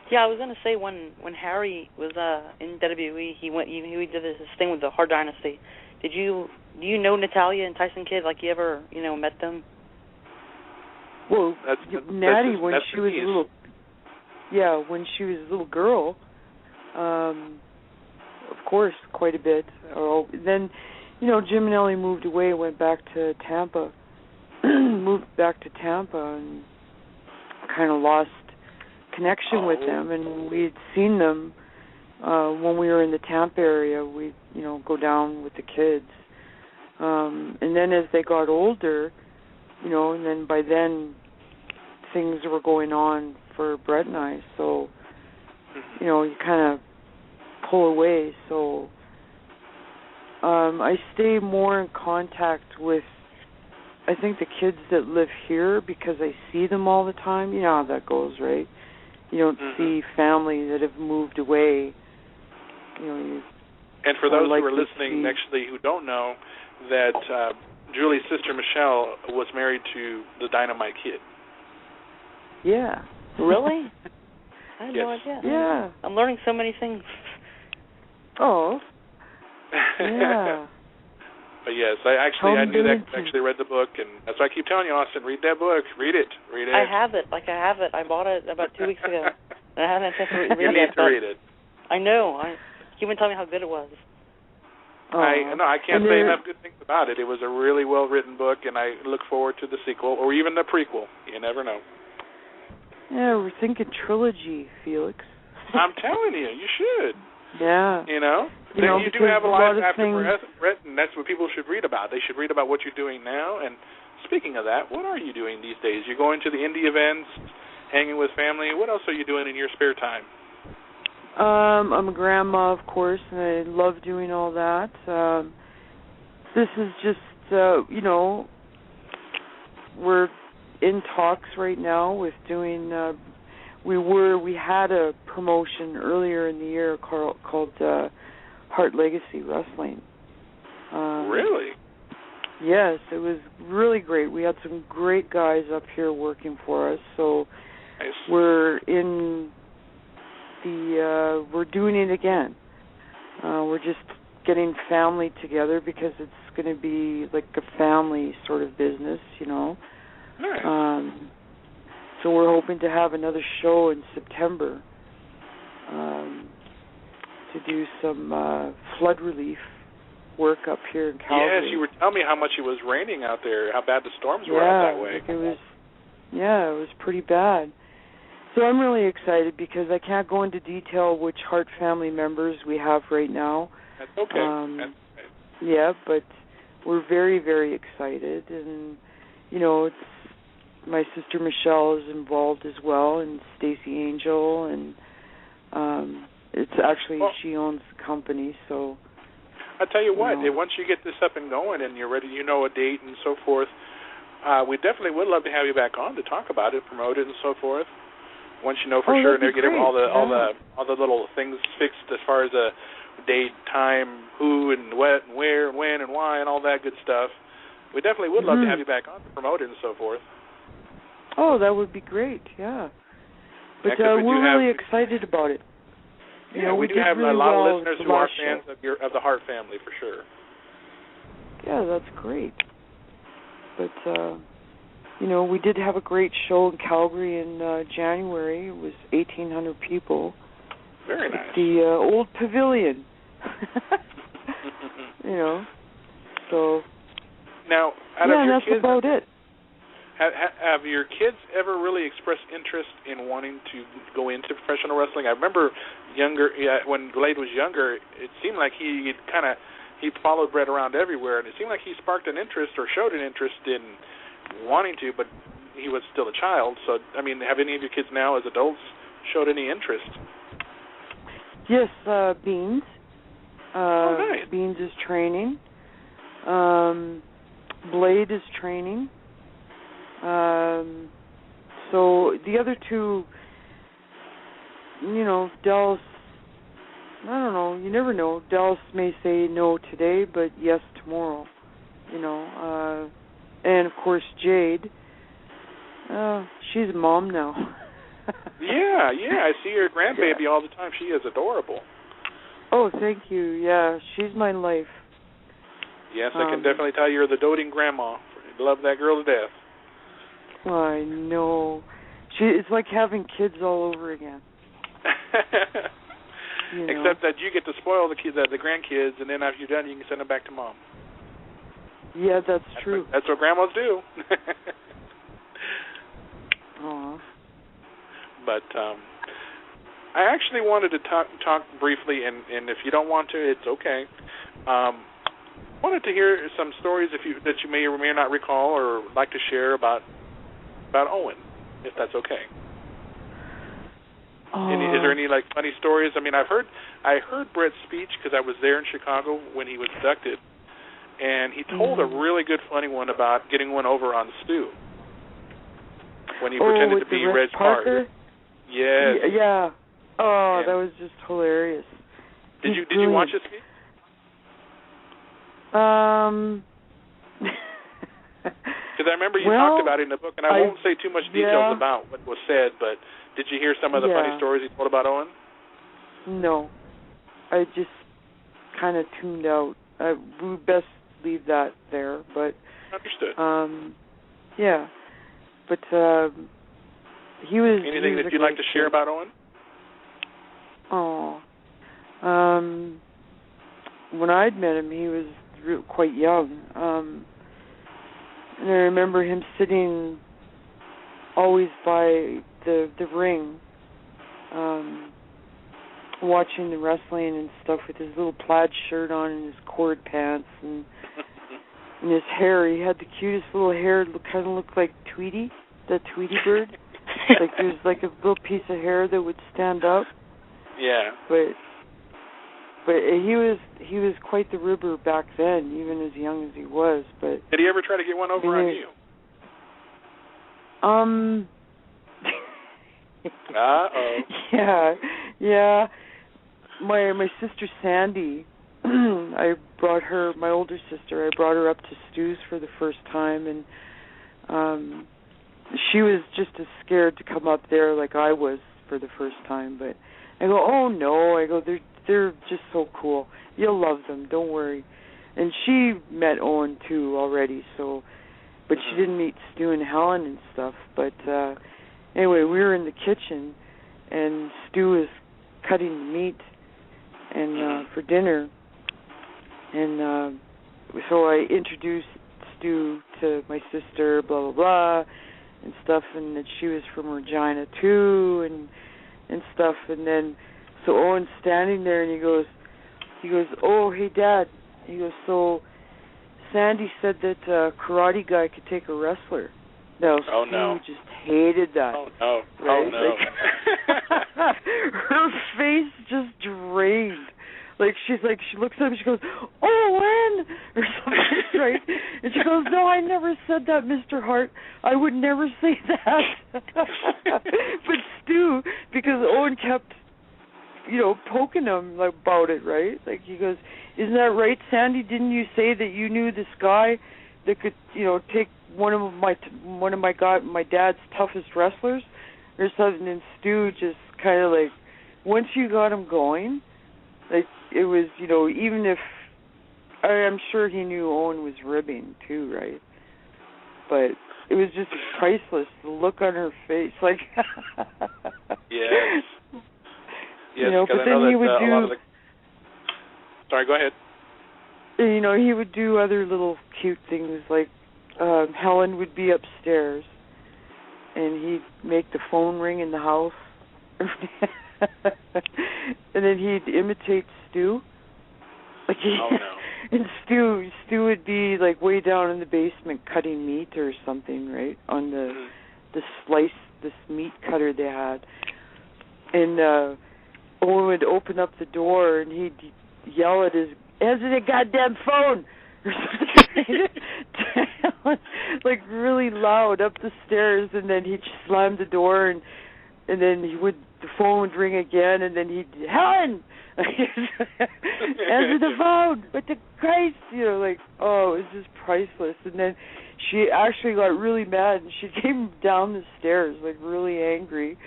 Yeah, I was going to say when Harry was in WWE, he did this thing with the Hart Dynasty. Do you know Natalya and Tyson Kidd? Like, you ever met them? Well, Natty, when she was a little girl, of course, quite a bit. Then, Jim and Ellie moved away, went back to Tampa, and kind of lost connection with them. And we'd seen them when we were in the Tampa area. We'd, go down with the kids. And then as they got older, and then by then things were going on for Bret and I. So, you kind of pull away. So I stay more in contact with, I think, the kids that live here because I see them all the time. You know how that goes, right? You don't see family that have moved away. And for those who are listening, actually, who don't know, that Julie's sister Michelle was married to the Dynamite Kid. Yeah. Really? I had no idea. Yeah. I'm learning so many things. Oh. Yeah. But yes, I knew that. I actually read the book, and that's why I keep telling you, Austin, read that book. Read it. I have it. I bought it about 2 weeks ago, and I haven't had to read it. You need to read it. I know. You've been telling me how good it was. I can't say enough good things about it. It was a really well-written book, and I look forward to the sequel or even the prequel. You never know. Yeah, we're thinking trilogy, Felix. I'm telling you, you should. Yeah. You do have a life after Bret, and that's what people should read about. They should read about what you're doing now. And speaking of that, what are you doing these days? You're going to the indie events, hanging with family. What else are you doing in your spare time? I'm a grandma, of course, and I love doing all that. This is just, we're in talks right now with doing. We had a promotion earlier in the year called Hart Legacy Wrestling. Really? Yes, it was really great. We had some great guys up here working for us, so nice. We're doing it again. We're just getting family together because it's going to be like a family sort of business, Nice. So we're hoping to have another show in September to do some flood relief work up here in Calgary. Yes, you were telling me how much it was raining out there, how bad the storms were out that way. It was pretty bad. So I'm really excited because I can't go into detail which Hart family members we have right now. That's okay. Yeah, but we're very, very excited. And, it's my sister Michelle is involved as well, and Stacey Angel, and it's actually she owns the company, so... I'll tell you what, once you get this up and going and you're ready, a date and so forth, we definitely would love to have you back on to talk about it, promote it, and so forth. Once you know for sure, and they're getting all the little things fixed as far as a date, time, who and what and where and when and why and all that good stuff. We definitely would love to have you back on to promote it and so forth. Oh, that would be great, yeah. But we're really excited about it. Yeah, we do have a lot of listeners who are fans of the Hart family, for sure. Yeah, that's great. But, we did have a great show in Calgary in January. It was 1,800 people. Very nice. At the old pavilion. So... Now, that's kids, about it. Have your kids ever really expressed interest in wanting to go into professional wrestling? I remember when Blade was younger, it seemed like he followed Bret around everywhere, and it seemed like he sparked an interest or showed an interest in wanting to, but he was still a child. So, have any of your kids now as adults showed any interest? Yes, Beans. Nice. Beans is training. Blade is training. So the other two, Dallas, I don't know, you never know. Dallas may say no today, but yes tomorrow, and of course Jade, she's a mom now. yeah, I see her grandbaby all the time. She is adorable. Oh, thank you. Yeah, she's my life. Yes, I can definitely tell you're the doting grandma. I love that girl to death. I know. It's like having kids all over again. Except that you get to spoil the grandkids, and then after you're done, you can send them back to mom. Yeah, that's true. That's what grandmas do. Aww. But I actually wanted to talk briefly, and if you don't want to, it's okay. Wanted to hear some stories that you may or may not recall or like to share about Owen, if that's okay. Is there any funny stories? I heard Bret's speech because I was there in Chicago when he was inducted, and he told a really good funny one about getting one over on Stu when he pretended to be Reg Parker. Yes. Yeah. Oh, that was just hilarious. Did you watch his speech? Because I remember you talked about it in the book, and I won't say too much details about what was said, but did you hear some of the funny stories he told about Owen? No. I just kind of tuned out. We best leave that there, but... Understood. Yeah. But he was... Anything that you'd like to share about Owen? Oh. when I'd met him, he was quite young. And I remember him sitting always by the ring, watching the wrestling and stuff with his little plaid shirt on and his cord pants and his hair. He had the cutest little hair. It kind of looked like Tweety, the Tweety bird. Like there's like a little piece of hair that would stand up. Yeah. But he was quite the ribber back then, even as young as he was. But did he ever try to get one over on you? Uh-oh. Yeah. My sister Sandy, I brought her, my older sister, I brought her up to Stu's for the first time, and she was just as scared to come up there like I was for the first time. But I go, oh no, I go, they're just so cool. You'll love them, don't worry. And she met Owen too already, so, but she didn't meet Stu and Helen and stuff. But anyway, we were in the kitchen, and Stu was cutting the meat and for dinner, and so I introduced Stu to my sister, blah blah blah, and stuff, and that she was from Regina too, and stuff, and then so Owen's standing there, and he goes, oh hey Dad, he goes, so Sandy said that a karate guy could take a wrestler. No, Stu just hated that. Oh no! Right? Oh no! Like, her face just drained. Like she looks at him, she goes, Owen, or something, right? And she goes, no, I never said that, Mr. Hart. I would never say that. But Stu, because Owen kept, poking him about it, right? Like he goes, isn't that right, Sandy? Didn't you say that you knew this guy that could, take one of my dad's toughest wrestlers or something? And Stu just kind of like, once you got him going, like it was, even if I'm sure he knew Owen was ribbing too, right? But it was just priceless, the look on her face, like. Yes. Yes, but then he would do. Sorry, go ahead. He would do other little cute things, like Helen would be upstairs, and he'd make the phone ring in the house, and then he'd imitate Stu. Like and Stu would be like way down in the basement cutting meat or something, right, on the this meat cutter they had, and Owen would open up the door and he'd yell at his, answer the goddamn phone, or something, like really loud up the stairs, and then he'd slam the door, and then the phone would ring again, and then he'd, Helen, answer the phone, what the Christ, like, oh, it was just priceless. And then she actually got really mad, and she came down the stairs, like, really angry,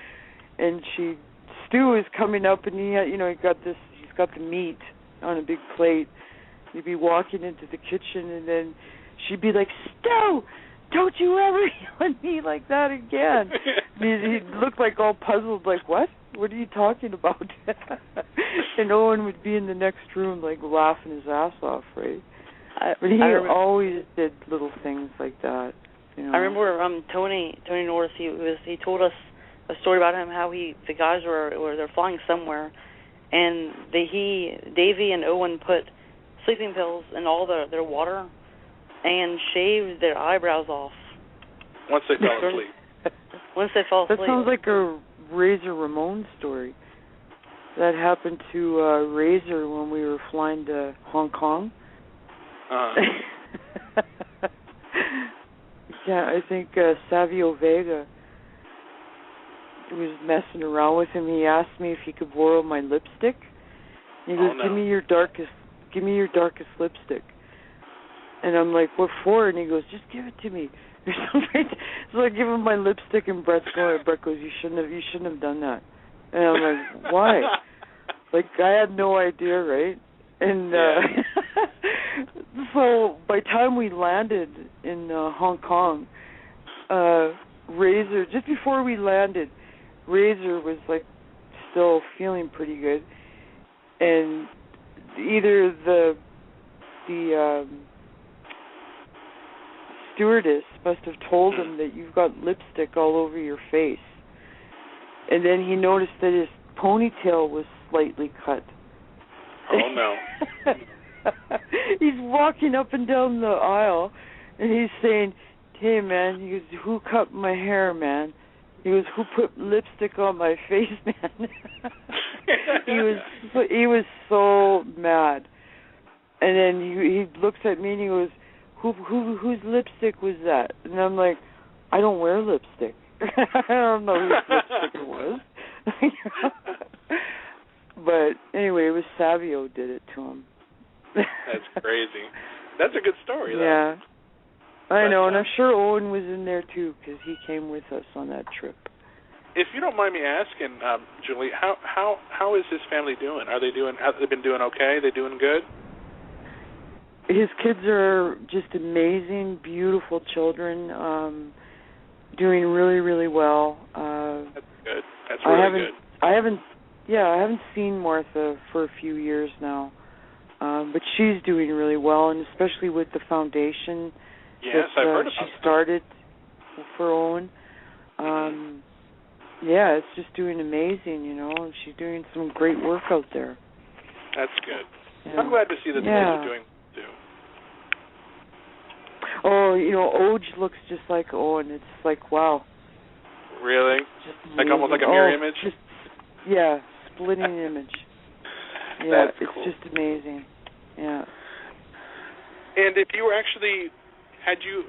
and Stu was coming up, and he had, he's got the meat on a big plate. He'd be walking into the kitchen, and then she'd be like, Stu, don't you ever yell at me like that again. He'd look like all puzzled, like, what? What are you talking about? And Owen would be in the next room, like, laughing his ass off, right? But he always did little things like that. I remember Tony Norris, he told us a story about him, how the guys they're flying somewhere, and Davey and Owen put sleeping pills in all their water and shaved their eyebrows off. Once they fell asleep. Once they fell asleep. That sounds like a Razor Ramon story. That happened to Razor when we were flying to Hong Kong. Yeah, I think Savio Vega was messing around with him. He asked me if he could borrow my lipstick. He goes, give me your darkest lipstick. And I'm like, what for? And he goes, just give it to me. So I give him my lipstick, and Bret goes, you shouldn't have done that. And I'm like, why? Like, I had no idea, right? And so by the time we landed in Hong Kong, Razor, just before we landed, Razor was like still feeling pretty good, and either the stewardess must have told him that you've got lipstick all over your face, and then he noticed that his ponytail was slightly cut. Oh no. He's walking up and down the aisle, and he's saying, "Hey man," he goes, "who cut my hair, man?" He goes, "who put lipstick on my face, man?" He was so mad. And then he looks at me and he goes, whose lipstick was that? And I'm like, I don't wear lipstick. I don't know whose lipstick it was. But anyway, it was Savio did it to him. That's crazy. That's a good story, though. Yeah. I know, and I'm sure Owen was in there, too, because he came with us on that trip. If you don't mind me asking, Julie, how is his family doing? Have they been doing okay? They doing good? His kids are just amazing, beautiful children, doing really, really well. That's good. That's really good. I haven't seen Martha for a few years now, but she's doing really well, and especially with the foundation I've heard about she started for Owen. Yeah, it's just doing amazing, and she's doing some great work out there. That's good. Yeah. I'm glad to see that the kids are doing too. Oh, Oj looks just like Owen. It's like, wow. Really? Like almost like a mirror image? Splitting image. Yeah, That's cool. It's just amazing. Yeah. And if you were actually, had you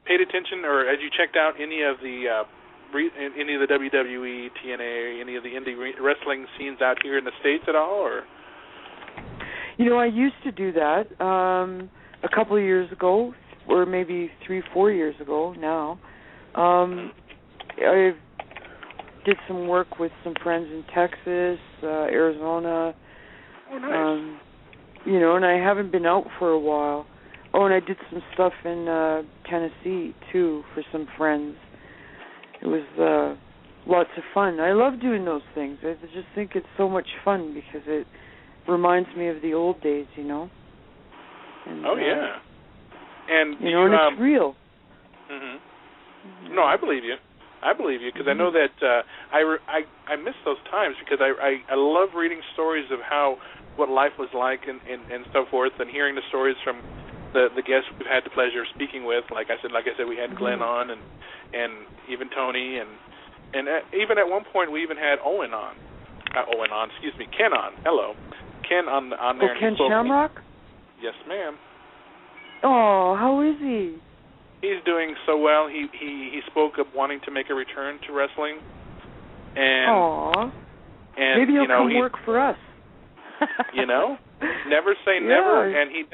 paid attention or had you checked out any of the WWE, TNA, any of the indie wrestling scenes out here in the States at all, or? I used to do that a couple of years ago, or maybe 3-4 years ago now. I did some work with some friends in Texas, Arizona. Oh, nice. And I haven't been out for a while. Oh, and I did some stuff in Tennessee, too, for some friends. It was lots of fun. I love doing those things. I just think it's so much fun because it reminds me of the old days, And, yeah. And and it's real. Mhm. No, I believe you. Because I know that I miss those times because I love reading stories of what life was like and so forth, and hearing the stories from the guests we've had the pleasure of speaking with. Like I said, we had Glenn on and even Tony and even at one point we even had Ken on. Hello, Ken on there. Oh, Ken Shamrock? Yes, ma'am. Oh, how is he? He's doing so well. He spoke of wanting to make a return to wrestling, and maybe he'll come work for us. Never say never. And he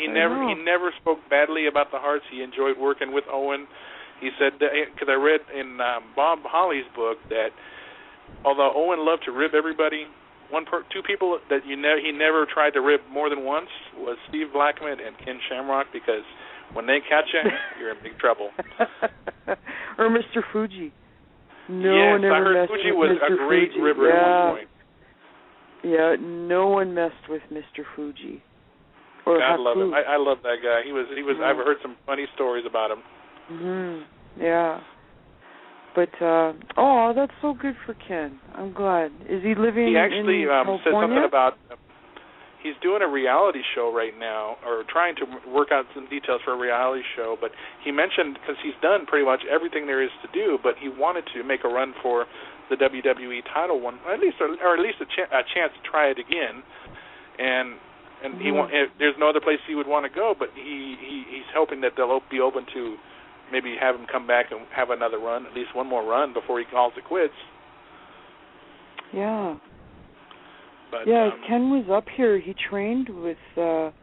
never spoke badly about the Harts. He enjoyed working with Owen. He said, because I read in Bob Holly's book that although Owen loved to rib everybody, two people that he never tried to rib more than once was Steve Blackman and Ken Shamrock, because when they catch you, you're in big trouble. Or Mr. Fuji. I heard Fuji was a great ribber at one point. Yeah, no one messed with Mr. Fuji. Or I love him. I love that guy. He was. I've heard some funny stories about him. Yeah. But that's so good for Ken. I'm glad. Is he living in California? He actually said something about he's doing a reality show right now, or trying to work out some details for a reality show. But he mentioned, because he's done pretty much everything there is to do, but he wanted to make a run for the WWE title one, or at least a chance to try it again. And there's no other place he would want to go, but he's hoping that they'll be open to maybe have him come back and have another run, at least one more run before he calls it quits. Yeah. But, Ken was up here. He trained with at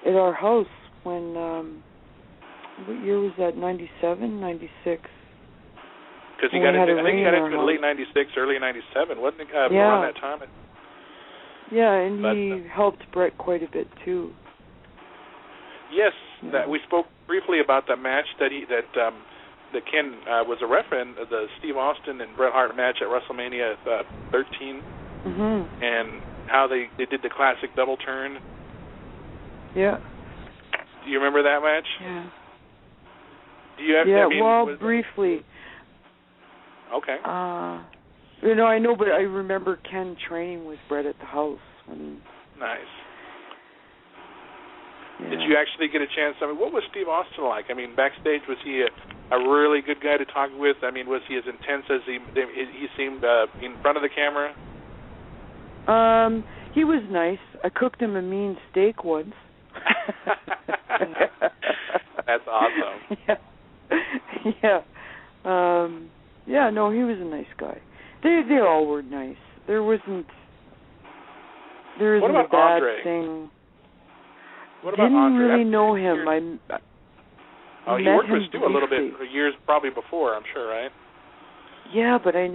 our house when what year was that? 97, 96. Because he got into, I think he got into the late 96, early 97, wasn't it? Around that time. He helped Bret quite a bit too. Yes, that we spoke briefly about that match that Ken was a ref in, the Steve Austin and Bret Hart match at WrestleMania 13. And how they did the classic double turn. Yeah. Do you remember that match? Yeah. Do you have? Yeah. I mean, well, briefly. Okay. You know, I know, but I remember Ken training with Bret at the house. Nice. Yeah. Did you actually get a chance? I mean, what was Steve Austin like? I mean, backstage, was he a really good guy to talk with? I mean, was he as intense as he seemed in front of the camera? He was nice. I cooked him a mean steak once. That's awesome. Yeah. Yeah, no, he was a nice guy. They all were nice. There isn't a bad Andre? thing. What about Didn't Andre? really know him. He worked with Stu a little bit years probably before, I'm sure, right? Yeah, but I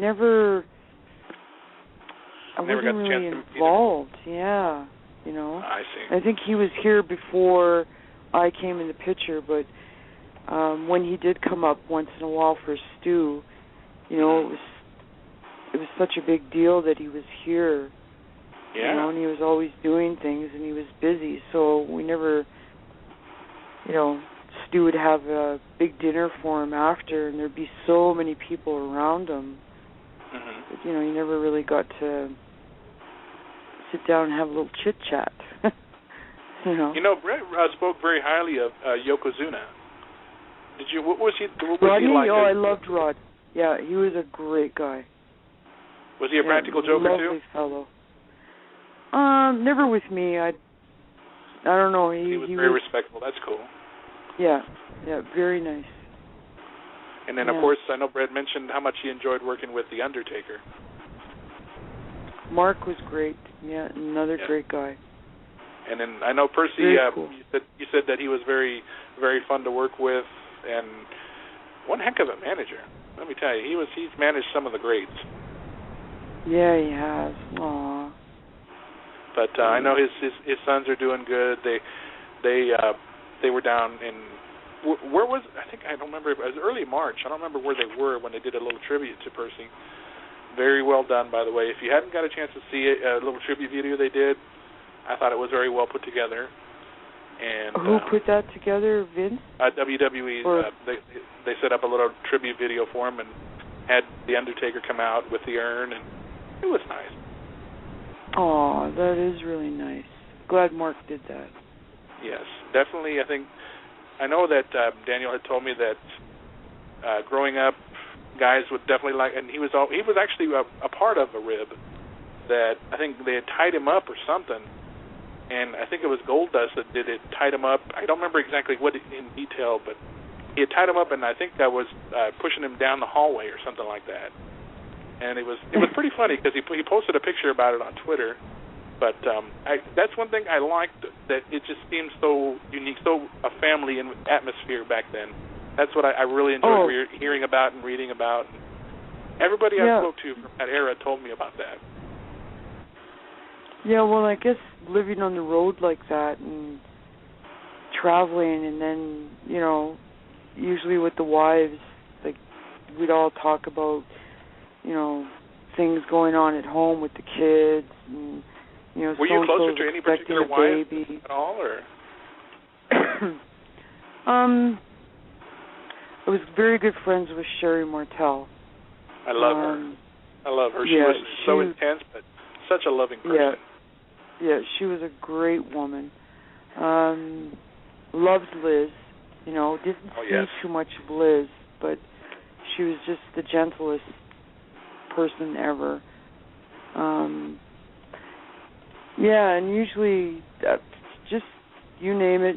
wasn't really involved. Yeah, you know. I see. I think he was here before I came in the picture, but when he did come up once in a while for Stu, you know, it was such a big deal that he was here. Yeah. You know, and he was always doing things, and he was busy, so we never, you know, Stu would have a big dinner for him after, and there'd be so many people around him. Mm-hmm. But, you know, you never really got to sit down and have a little chit-chat. You know. You know, Bret spoke very highly of Yokozuna. Did you? What was he Rodney, like? Oh, I loved Rod. Yeah, he was a great guy. Was he a practical joker lovely too? Fellow. Never with me. I don't know. He was very respectful. That's cool. Yeah, very nice. And then, of course, I know Bret mentioned how much he enjoyed working with The Undertaker. Mark was great. Yeah, another great guy. And then I know Percy, cool. you said that he was very, very fun to work with, and one heck of a manager. Let me tell you, he's managed some of the greats. Yeah, he has. Aww. But I know his sons are doing good. They were down in where was I don't remember. It was early March. I don't remember where they were when they did a little tribute to Percy. Very well done, by the way. If you hadn't got a chance to see it, a little tribute video they did, I thought it was very well put together. And who put that together, Vince? WWE. They set up a little tribute video for him and had The Undertaker come out with the urn, and it was nice. Oh, that is really nice. Glad Mark did that. Yes, definitely. I know that Daniel had told me that growing up, guys would definitely like, and he was actually a part of a rib that I think they had tied him up or something, and I think it was Goldust that did it, tied him up. I don't remember exactly what in detail, but he had tied him up, and I think that was pushing him down the hallway or something like that. And it was pretty funny because he posted a picture about it on Twitter. But that's one thing I liked, that it just seemed so unique, so a family atmosphere back then. That's what I really enjoyed hearing about and reading about. Everybody I spoke to from that era told me about that. Yeah, well, I guess living on the road like that and traveling, and then, you know, usually with the wives, like, we'd all talk about, you know, things going on at home with the kids, and, you know, were you closer to any particular wife at all, or? I was very good friends with Sherry Martel. I love her. I love her. She was so intense, but such a loving person. Yeah, she was a great woman. Loved Liz. You know, didn't see too much of Liz, but she was just the gentlest person ever. Yeah, and usually, just you name it,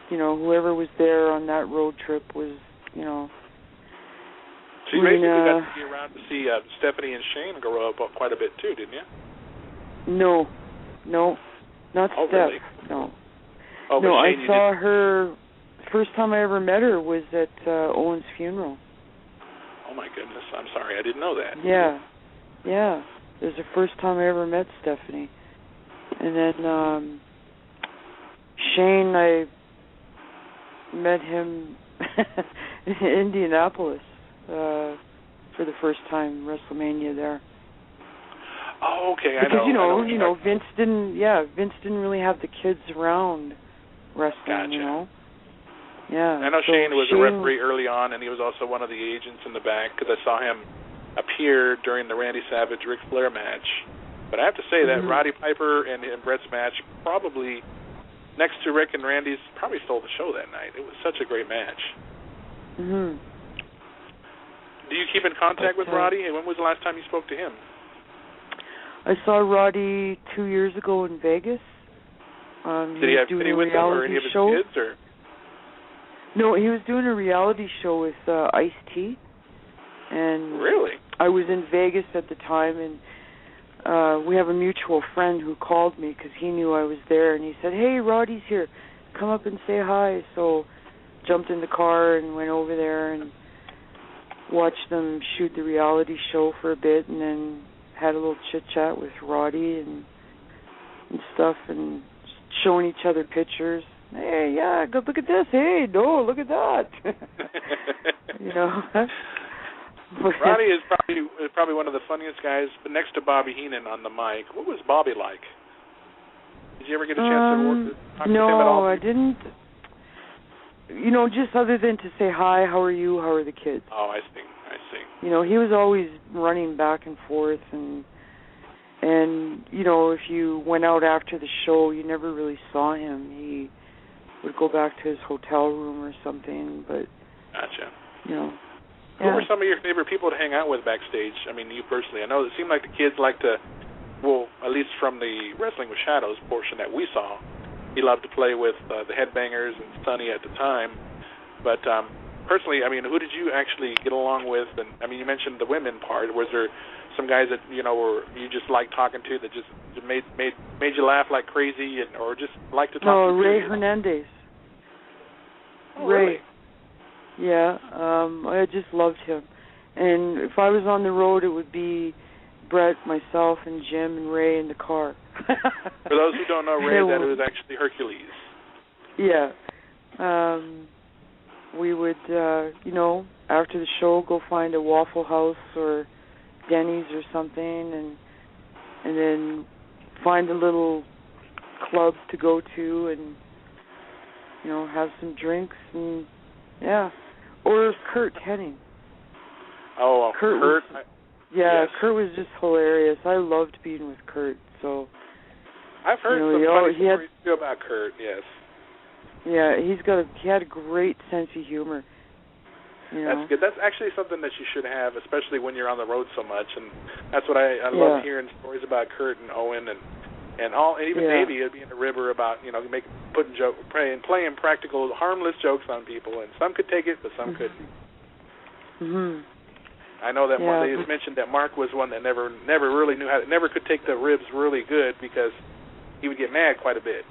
you know, whoever was there on that road trip was, you know. So you basically got to be around to see Stephanie and Shane grow up quite a bit too, didn't you? No, not Steph. Really? No. Oh, no, Shane, I saw her. First time I ever met her was at Owen's funeral. Oh my goodness! I'm sorry, I didn't know that. Yeah. It was the first time I ever met Stephanie, and then Shane, I met him in Indianapolis for the first time, WrestleMania there. Oh, okay, because, I know. you know, Vince didn't really have the kids around wrestling, gotcha. you know. Yeah. I know Shane was a referee early on, and he was also one of the agents in the back, because I saw him appear during the Randy Savage-Ric Flair match. But I have to say that Roddy Piper and Bret's match probably, next to Rick and Randy's, probably stole the show that night. It was such a great match. Mm-hmm. Do you keep in contact with Roddy? And when was the last time you spoke to him? I saw Roddy 2 years ago in Vegas. Did he have any with him or any of his kids? Or? No, he was doing a reality show with Ice-T. And really? I was in Vegas at the time, and we have a mutual friend who called me because he knew I was there, and he said, "Hey, Roddy's here. Come up and say hi." So jumped in the car and went over there and watched them shoot the reality show for a bit, and then had a little chit-chat with Roddy and stuff, and showing each other pictures. Hey, yeah, go look at this. Hey, no, look at that. You know. Roddy is probably one of the funniest guys, but next to Bobby Heenan on the mic. What was Bobby like? Did you ever get a chance to talk to him at all? No, I didn't. You know, just other than to say hi, how are you, how are the kids? Oh, I see. You know, he was always running back and forth, and you know, if you went out after the show, you never really saw him. He would go back to his hotel room or something, but... Gotcha. You know... Who were some of your favorite people to hang out with backstage? I mean, you personally. I know it seemed like the kids liked to, well, at least from the Wrestling with Shadows portion that we saw, he loved to play with the Headbangers and Sonny at the time. But personally, I mean, who did you actually get along with? And I mean, you mentioned the women part. Was there some guys that, you know, were you just liked talking to that just made you laugh like crazy, or just like to talk to? Ray Hernandez. Oh, really? Yeah, I just loved him. And if I was on the road, it would be Bret, myself, and Jim and Ray in the car. For those who don't know Ray, that was actually Hercules. Yeah. We would, you know, after the show, go find a Waffle House or Denny's or something, and then find a little club to go to and, you know, have some drinks and, yeah. Or Kurt Hennig. Oh, Kurt? Yes. Kurt was just hilarious. I loved being with Kurt. So I've heard some funny stories too about Kurt. Yes. Yeah, he had a great sense of humor. You know? That's good. That's actually something that you should have, especially when you're on the road so much. And that's what I love hearing stories about Kurt and Owen and even Davey would be in the river about, you know, playing practical, harmless jokes on people, and some could take it, but some couldn't. Mhm. I know that one. They mentioned that Mark was one that never really knew how, never could take the ribs really good because he would get mad quite a bit.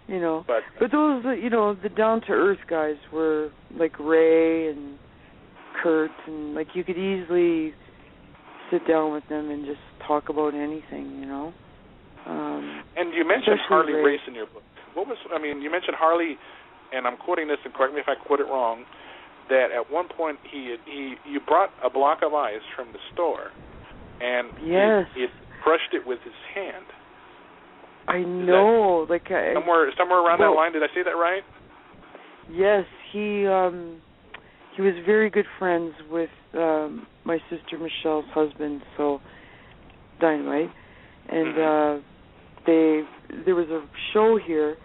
You know, but those, you know, the down to earth guys were like Ray and Kurt, and like you could easily sit down with them and just talk about anything, you know. And you mentioned Harley Race in your book. You mentioned Harley, and I'm quoting this, and correct me if I quote it wrong, that at one point you brought a block of ice from the store, and he crushed it with his hand. I know, somewhere around that line. Did I say that right? Yes, he was very good friends with my sister Michelle's husband, so Dynamite, and there was a show here.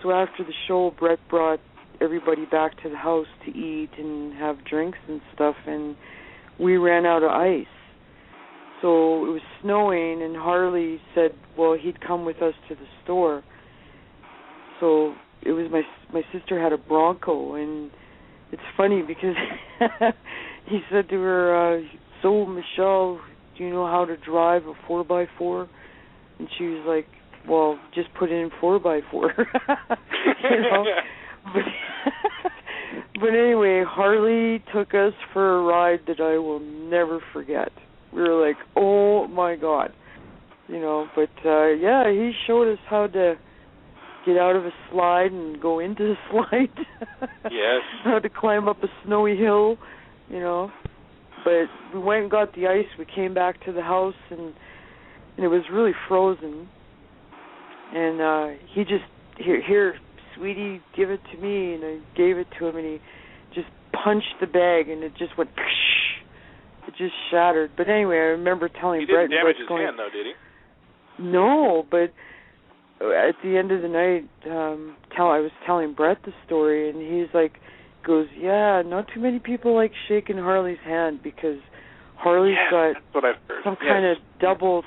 So after the show, Bret brought everybody back to the house to eat and have drinks and stuff, and we ran out of ice. So it was snowing, and Harley said, well, he'd come with us to the store. So it was my sister had a Bronco, and it's funny because he said to her, so Michelle, do you know how to drive a 4x4? And she was like, well, just put it in 4x4. You know? But anyway, Harley took us for a ride that I will never forget. We were like, oh my God. You know, but he showed us how to get out of a slide and go into the slide. Yes. How to climb up a snowy hill, you know. But we went and got the ice. We came back to the house, and it was really frozen. And he just, here, sweetie, give it to me. And I gave it to him, and he just punched the bag, and it just went, it just shattered. But anyway, I remember telling Brett. He didn't damage his hand, though, did he? No, but at the end of the night, I was telling Brett the story, and he's like, goes, yeah, not too many people like shaking Harley's hand because Harley's got that's what I've heard. some kind of double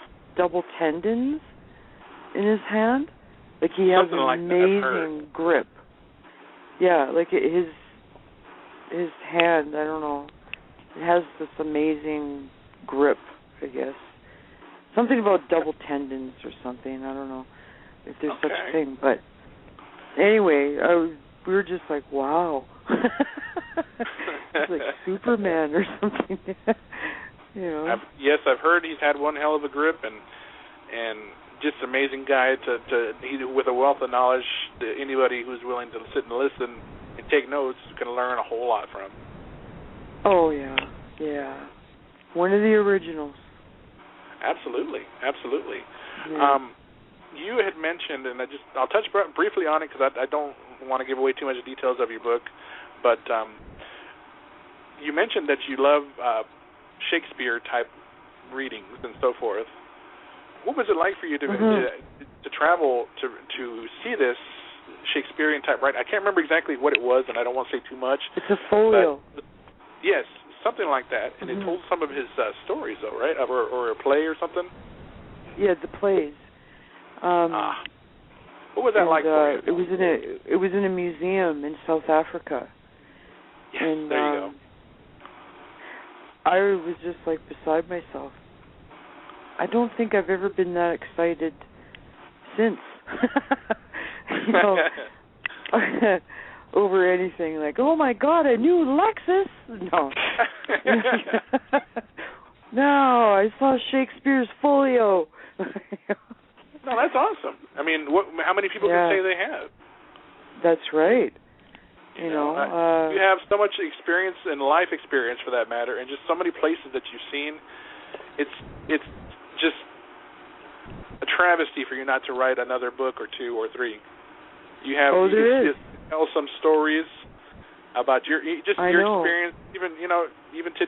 tendons in his hand. Like he has an amazing grip. Yeah, like his hand, I don't know, it has this amazing grip, I guess. Something about double tendons or something. I don't know if there's such a thing. But anyway, we were just like, wow. It's like Superman or something. You know. Yes, I've heard he's had one hell of a grip and just an amazing guy with a wealth of knowledge. Anybody who's willing to sit and listen and take notes can learn a whole lot from. Oh yeah. One of the originals. Absolutely. Yeah. You had mentioned, and I'll touch briefly on it because I don't want to give away too much details of your book, but you mentioned that you love Shakespeare-type readings and so forth. What was it like for you to travel to see this Shakespearean-type writing? I can't remember exactly what it was, and I don't want to say too much. It's a folio. Yes, something like that, and it told some of his stories, though, right? Or a play or something? Yeah, the plays. What was that like for you? It was in a museum in South Africa. Yes, and, there you go. I was just like beside myself. I don't think I've ever been that excited since. You know, over anything like, oh my God, a new Lexus. No. No, I saw Shakespeare's folio. No, that's awesome. I mean, how many people can say they have? That's right. You know, you have so much experience and life experience, for that matter, and just so many places that you've seen. It's just a travesty for you not to write another book or two or three. You have you tell some stories about your experience, even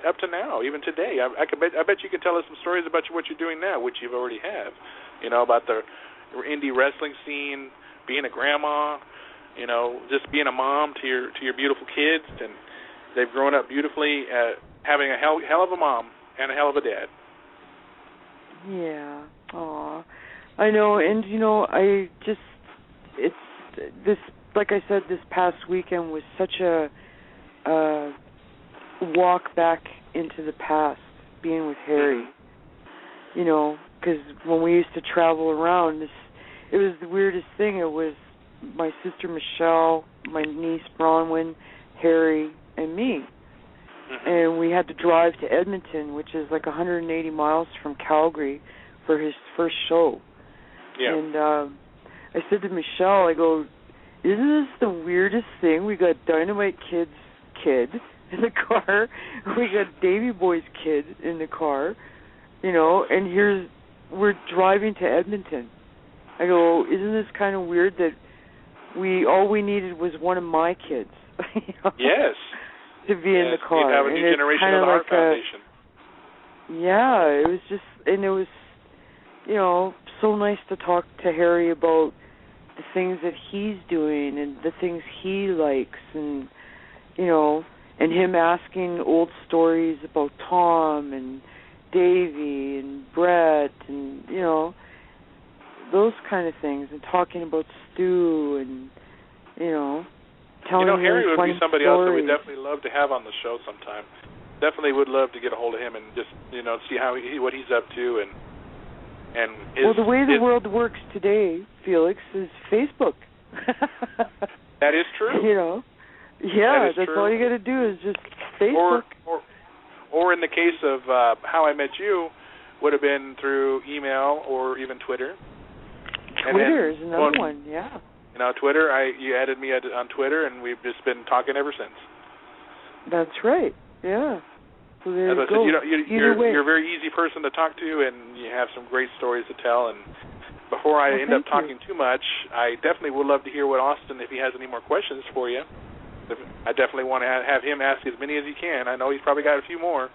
up to now, even today. I bet you could tell us some stories about what you're doing now, which you've already have. You know, about the indie wrestling scene, being a grandma, you know, just being a mom to your beautiful kids, and they've grown up beautifully, having a hell of a mom and a hell of a dad. Yeah. Aw. I know, and you know, like I said, this past weekend was such a walk back into the past, being with Harry. You know, because when we used to travel around, it was the weirdest thing. It was my sister Michelle, my niece Bronwyn, Harry, and me. And we had to drive to Edmonton, which is like 180 miles from Calgary, for his first show. Yeah. And I said to Michelle, I go, isn't this the weirdest thing? We got Dynamite Kid's kid in the car. We got Davy Boy's kid in the car, you know, and we're driving to Edmonton. I go, isn't this kind of weird that all we needed was one of my kids? You know, yes. To be in the car. You have a new generation of the Hart Foundation. Yeah, it was just, and it was, you know, so nice to talk to Harry about the things that he's doing and the things he likes, and, you know, and him asking old stories about Tom and Davey and Brett, and, you know, those kind of things, and talking about Stu, and, you know, telling him Harry would be somebody stories. else that we'd definitely love to have on the show sometime. Definitely would love to get a hold of him and just, you know, see what he's up to, and the way the world works today, Felix, is Facebook. That is true. You know, that's true. All you got to do is just Facebook. Or in the case of How I Met You, would have been through email or even Twitter. Twitter is another one, yeah. You know, Twitter, you added me on Twitter, and we've just been talking ever since. That's right, yeah. So there as you I go. said, you're a very easy person to talk to, and you have some great stories to tell. And before I end up talking too much, I definitely would love to hear what Austin, if he has any more questions for you. I definitely want to have him ask as many as he can. I know he's probably got a few more.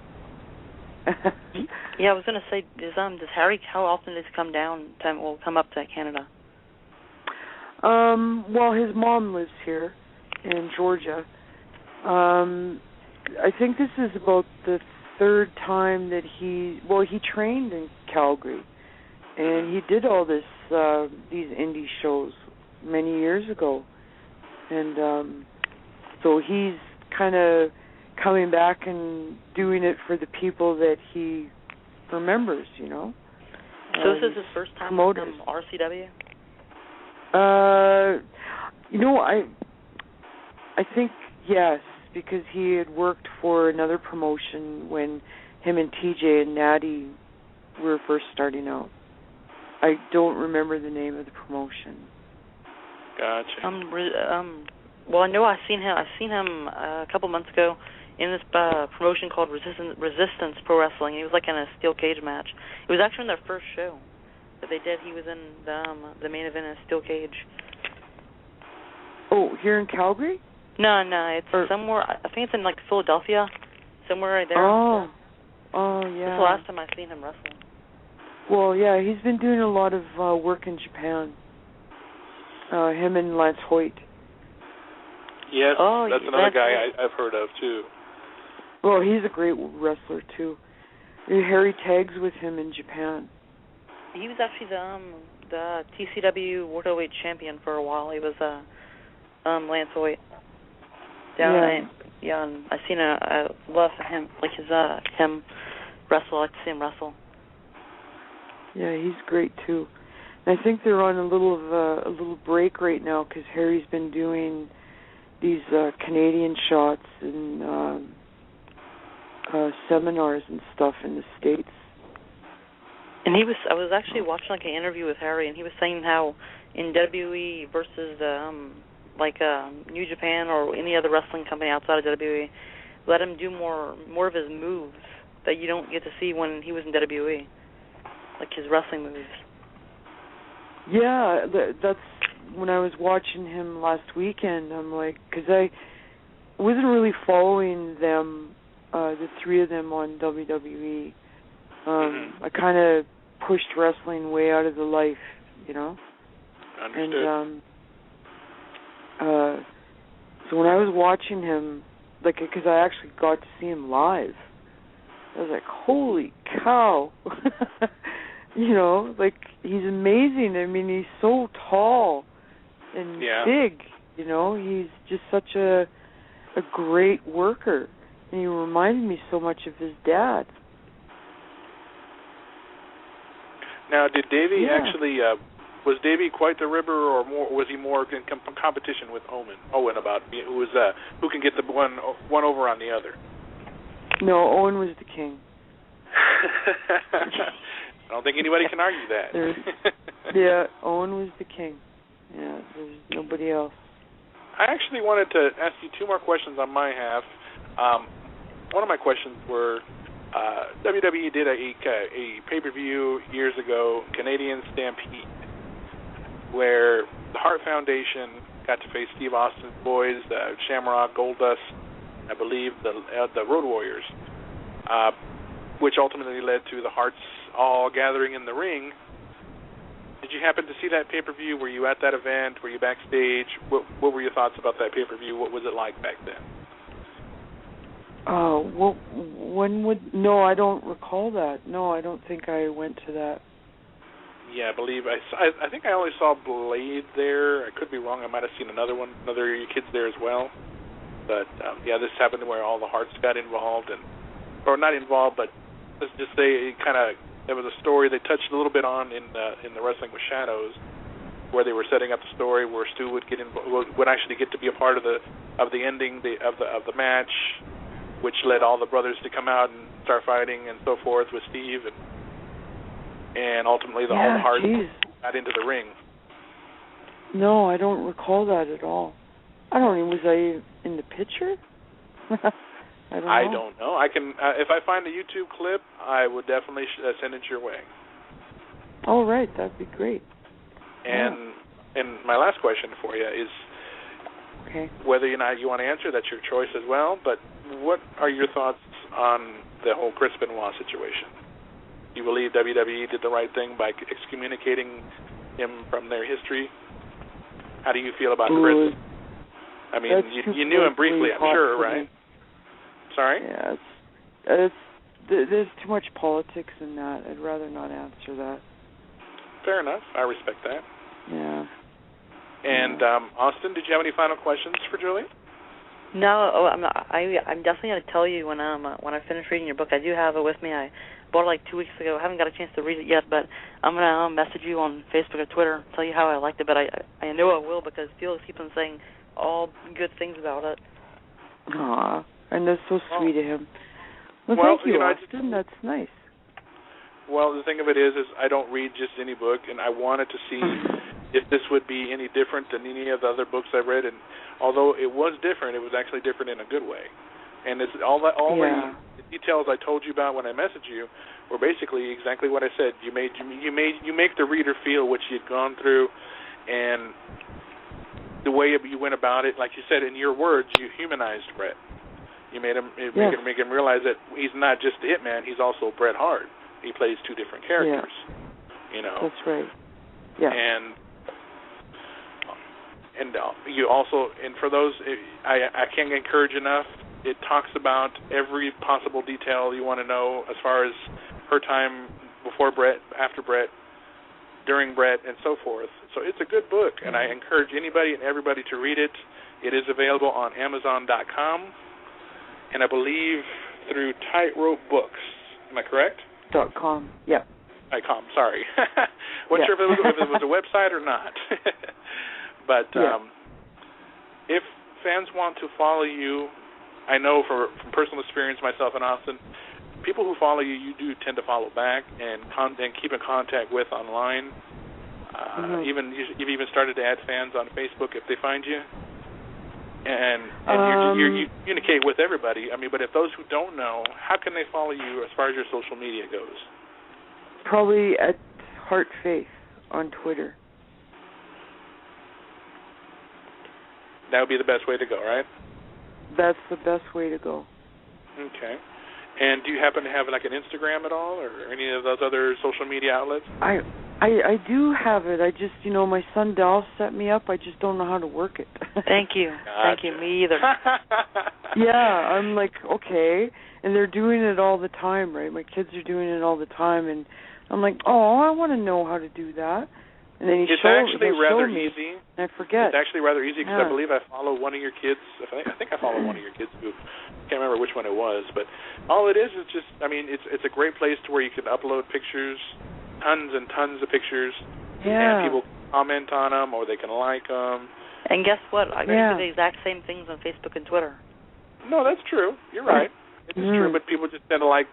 Yeah, I was going to say, does Harry, how often does he come up to Canada? Well, his mom lives here in Georgia. I think this is about the third time that he trained in Calgary, and he did all these indie shows many years ago, and so he's kind of coming back and doing it for the people that he remembers, So this is his first time on RCW? I think yes, because he had worked for another promotion when him and TJ and Natty were first starting out. I don't remember the name of the promotion. Gotcha. Well, I know I've seen him a couple months ago in this promotion called Resistance Pro Wrestling. He was like in a steel cage match. It was actually in their first show that they did. He was in the main event in a steel cage. Oh, here in Calgary? No, it's somewhere. I think it's in like Philadelphia, somewhere right there. Oh, yeah. That's the last time I've seen him wrestle. Well, yeah, he's been doing a lot of work in Japan. Him and Lance Hoyt. Yes, that's another guy I've heard of too. Well, he's a great wrestler too. Harry tags with him in Japan. He was actually the TCW World Heavyweight Champion for a while. He was Lance Hoyt. And I've seen a lot of him, like him wrestle. I like to see him wrestle. Yeah, he's great too. And I think they're on a little break right now because Harry's been doing these Canadian shots and seminars and stuff in the States. And I was actually watching like an interview with Harry, and he was saying how in WWE versus New Japan or any other wrestling company outside of WWE, let him do more of his moves that you don't get to see when he was in WWE, like his wrestling moves. Yeah, that's when I was watching him last weekend. I'm like, because I wasn't really following them, the three of them on WWE. I kind of pushed wrestling way out of the life, Understood. And so when I was watching him, because I actually got to see him live, I was like, holy cow. He's amazing. I mean, he's so tall and big, He's just such a great worker. And he reminded me so much of his dad. Now, did Davey actually, was Davey quite the ribber, or was he more in competition with Owen about who can get the one over on the other? No, Owen was the king. I don't think anybody can argue that. Owen was the king. Yeah, there's nobody else. I actually wanted to ask you two more questions on my half. One of my questions were, WWE did a pay-per-view years ago, Canadian Stampede, where the Hart Foundation got to face Steve Austin's boys, Shamrock, Goldust, I believe the Road Warriors, which ultimately led to the Harts all gathering in the ring. Did you happen to see that pay-per-view? Were you at that event? Were you backstage? What were your thoughts about that pay-per-view? What was it like back then? No, I don't recall that. No, I don't think I went to that. Yeah, I believe I think I only saw Blade there. I could be wrong. I might have seen another of your kids there as well. But this happened where all the Harts got involved, or not involved, but let's just say there was a story they touched a little bit on in the Wrestling with Shadows, where they were setting up the story where Stu would actually get to be a part of the ending of the match, which led all the brothers to come out and start fighting and so forth with Steve, and ultimately all the Harts got into the ring. No, I don't recall that at all. I don't even, was I in the picture? I don't know. I can if I find a YouTube clip, I would definitely send it your way. All right, that'd be great. And my last question for you is, whether or not you want to answer, that's your choice as well. But what are your thoughts on the whole Chris Benoit situation? Do you believe WWE did the right thing by excommunicating him from their history? How do you feel about Chris? I mean, you knew him briefly, I'm sure, right? Sorry? Yeah, there's too much politics in that. I'd rather not answer that. Fair enough. I respect that. Yeah. And Austin, did you have any final questions for Julie? No, I'm definitely going to tell you when I finish reading your book. I do have it with me. I bought it like 2 weeks ago. I haven't got a chance to read it yet, but I'm going to message you on Facebook or Twitter, tell you how I liked it. But I know I will, because Felix keeps on saying all good things about it. Aw, and that's so sweet of him. Well, thank you, Austin. That's nice. Well, the thing of it is I don't read just any book, and I wanted to see if this would be any different than any of the other books I've read. And although it was different, it was actually different in a good way. And it's all the details I told you about when I messaged you were basically exactly what I said. You make the reader feel what you'd gone through, and the way you went about it, like you said in your words, you humanized Bret. You made him make him realize that he's not just the Hitman; he's also Bret Hart. He plays two different characters. Yeah. You know. That's right. Yeah. And you also, and for those, I can't encourage enough. It talks about every possible detail you want to know as far as her time before Bret, after Bret, during Bret, and so forth. So it's a good book, and I encourage anybody and everybody to read it. It is available on Amazon.com, and I believe through Tightrope Books. Am I correct? .com. Yeah. .com. Sorry. Wasn't sure if it was a website or not. But if fans want to follow you, I know from personal experience, myself and Austin, people who follow you, you do tend to follow back and keep in contact with online. You've even started to add fans on Facebook if they find you, and you communicate with everybody. I mean, but if those who don't know, how can they follow you as far as your social media goes? Probably at Hart Faith on Twitter. That would be the best way to go, right? That's the best way to go. Okay. And do you happen to have like an Instagram at all, or any of those other social media outlets? I do have it. I just, my son Dal set me up. I just don't know how to work it. Thank you. Gotcha. Thank you. Me either. Yeah, I'm like, okay. And they're doing it all the time, right? My kids are doing it all the time, and I'm like, oh, I want to know how to do that. And then it's actually rather easy. I forget. It's actually rather easy because I believe I follow one of your kids. I think I follow one of your kids who can't remember which one it was. But all it is just, I mean, it's a great place to where you can upload pictures, tons and tons of pictures, and people comment on them or they can like them. And guess what? I do the exact same things on Facebook and Twitter. No, that's true. You're right. It's true, but people just tend to like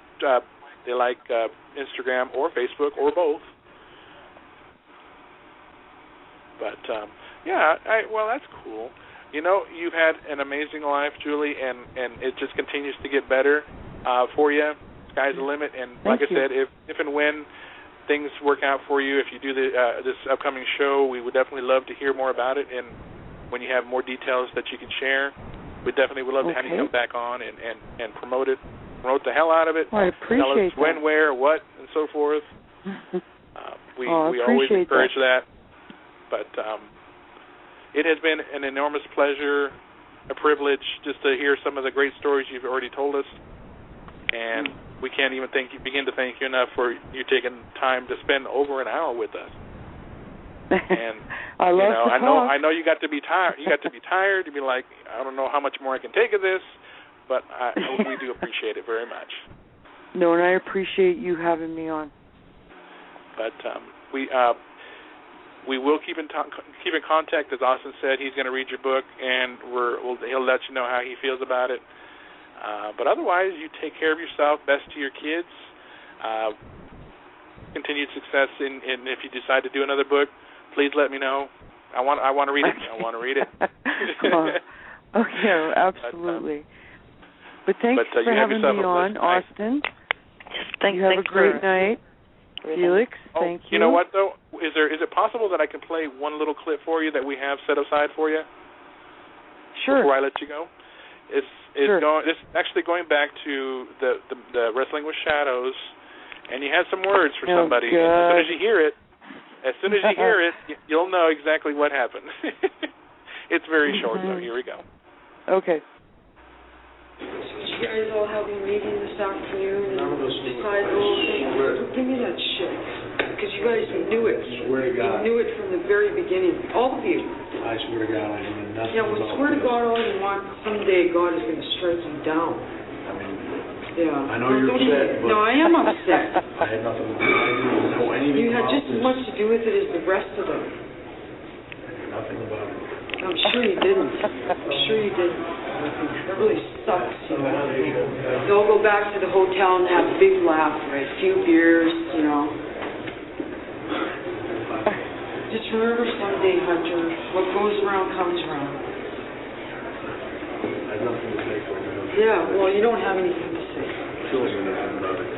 Instagram or Facebook or both. But, well, that's cool. You've had an amazing life, Julie, and it just continues to get better for you. Sky's the limit. And like I said, if and when things work out for you, if you do this upcoming show, we would definitely love to hear more about it. And when you have more details that you can share, we definitely would love to have you come back on and promote it. Promote the hell out of it. Well, I appreciate Tell us when, where, what, and so forth. We always encourage that. But it has been an enormous pleasure, a privilege, just to hear some of the great stories you've already told us. And we can't even begin to thank you enough for you taking time to spend over an hour with us. And I know you got to be tired. You got to be tired to be like, I don't know how much more I can take of this, but we do appreciate it very much. No, and I appreciate you having me on. But we will keep in contact. As Austin said, he's going to read your book, and he'll let you know how he feels about it. But otherwise, you take care of yourself. Best to your kids. Continued success. And if you decide to do another book, please let me know. I want to read it. I want to read it. Okay, absolutely. But thanks for having me on, Austin. Thanks. You have a great night. Felix, thank you. You know what, though? Is it possible that I can play one little clip for you that we have set aside for you? Sure. Before I let you go? It's actually going back to the Wrestling with Shadows, and you had some words for somebody. God. As soon as you hear it, you'll know exactly what happened. It's very short, though. Here we go. Okay. So you guys all having a meeting this afternoon and decide the whole thing? Give me that shit. Because you guys knew it. Swear to God. You knew it from the very beginning. All of you. I swear to God, I knew nothing. Yeah, well, swear to God all you want. Someday God is going to strike you down. I mean, yeah. I know you're upset, but... No, I am upset. I had nothing to do. I didn't know anything. You had just as much to do with it as the rest of them. I knew nothing about it. I'm sure you didn't. It really sucks, you know. They all go back to the hotel and have a big laugh, right? A few beers, you know. Just remember someday, Hunter, what goes around comes around. I have nothing to say for you. Yeah, well, you don't have anything to say. Still don't know nothing about it.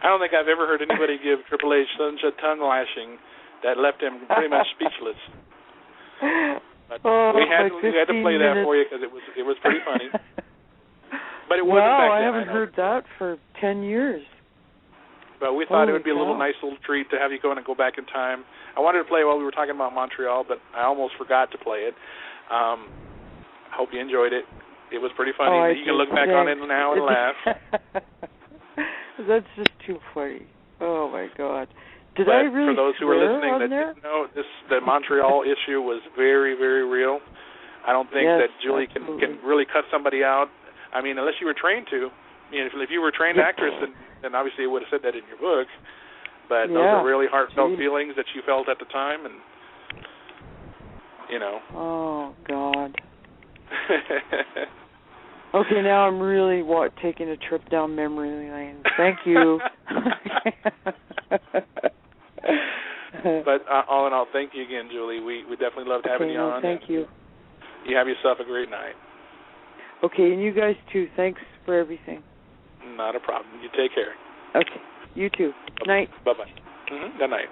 I don't think I've ever heard anybody give Triple H such a tongue lashing that left him pretty much speechless. But we had to play that for you because it was pretty funny. But it wasn't back then. I haven't heard that for 10 years. But we thought it would be a nice little treat to have you go back in time. I wanted to play while we were talking about Montreal, but I almost forgot to play it. I hope you enjoyed it. It was pretty funny. You can look back on it now and laugh. That's just too funny. Oh, my God. But I really for those who are listening that didn't know, the Montreal issue was very, very real. I don't think that Julie can really cut somebody out. I mean, unless you were trained to. I mean, if you were a trained actress, then obviously you would have said that in your book. But those are really heartfelt feelings that you felt at the time, and you know. Oh God. Okay, now I'm really taking a trip down memory lane. Thank you. But all in all, thank you again, Julie. We definitely loved having you on. Thank you. You have yourself a great night. Okay, and you guys too. Thanks for everything. Not a problem. You take care. Okay, you too. Night. Bye-bye. Good night.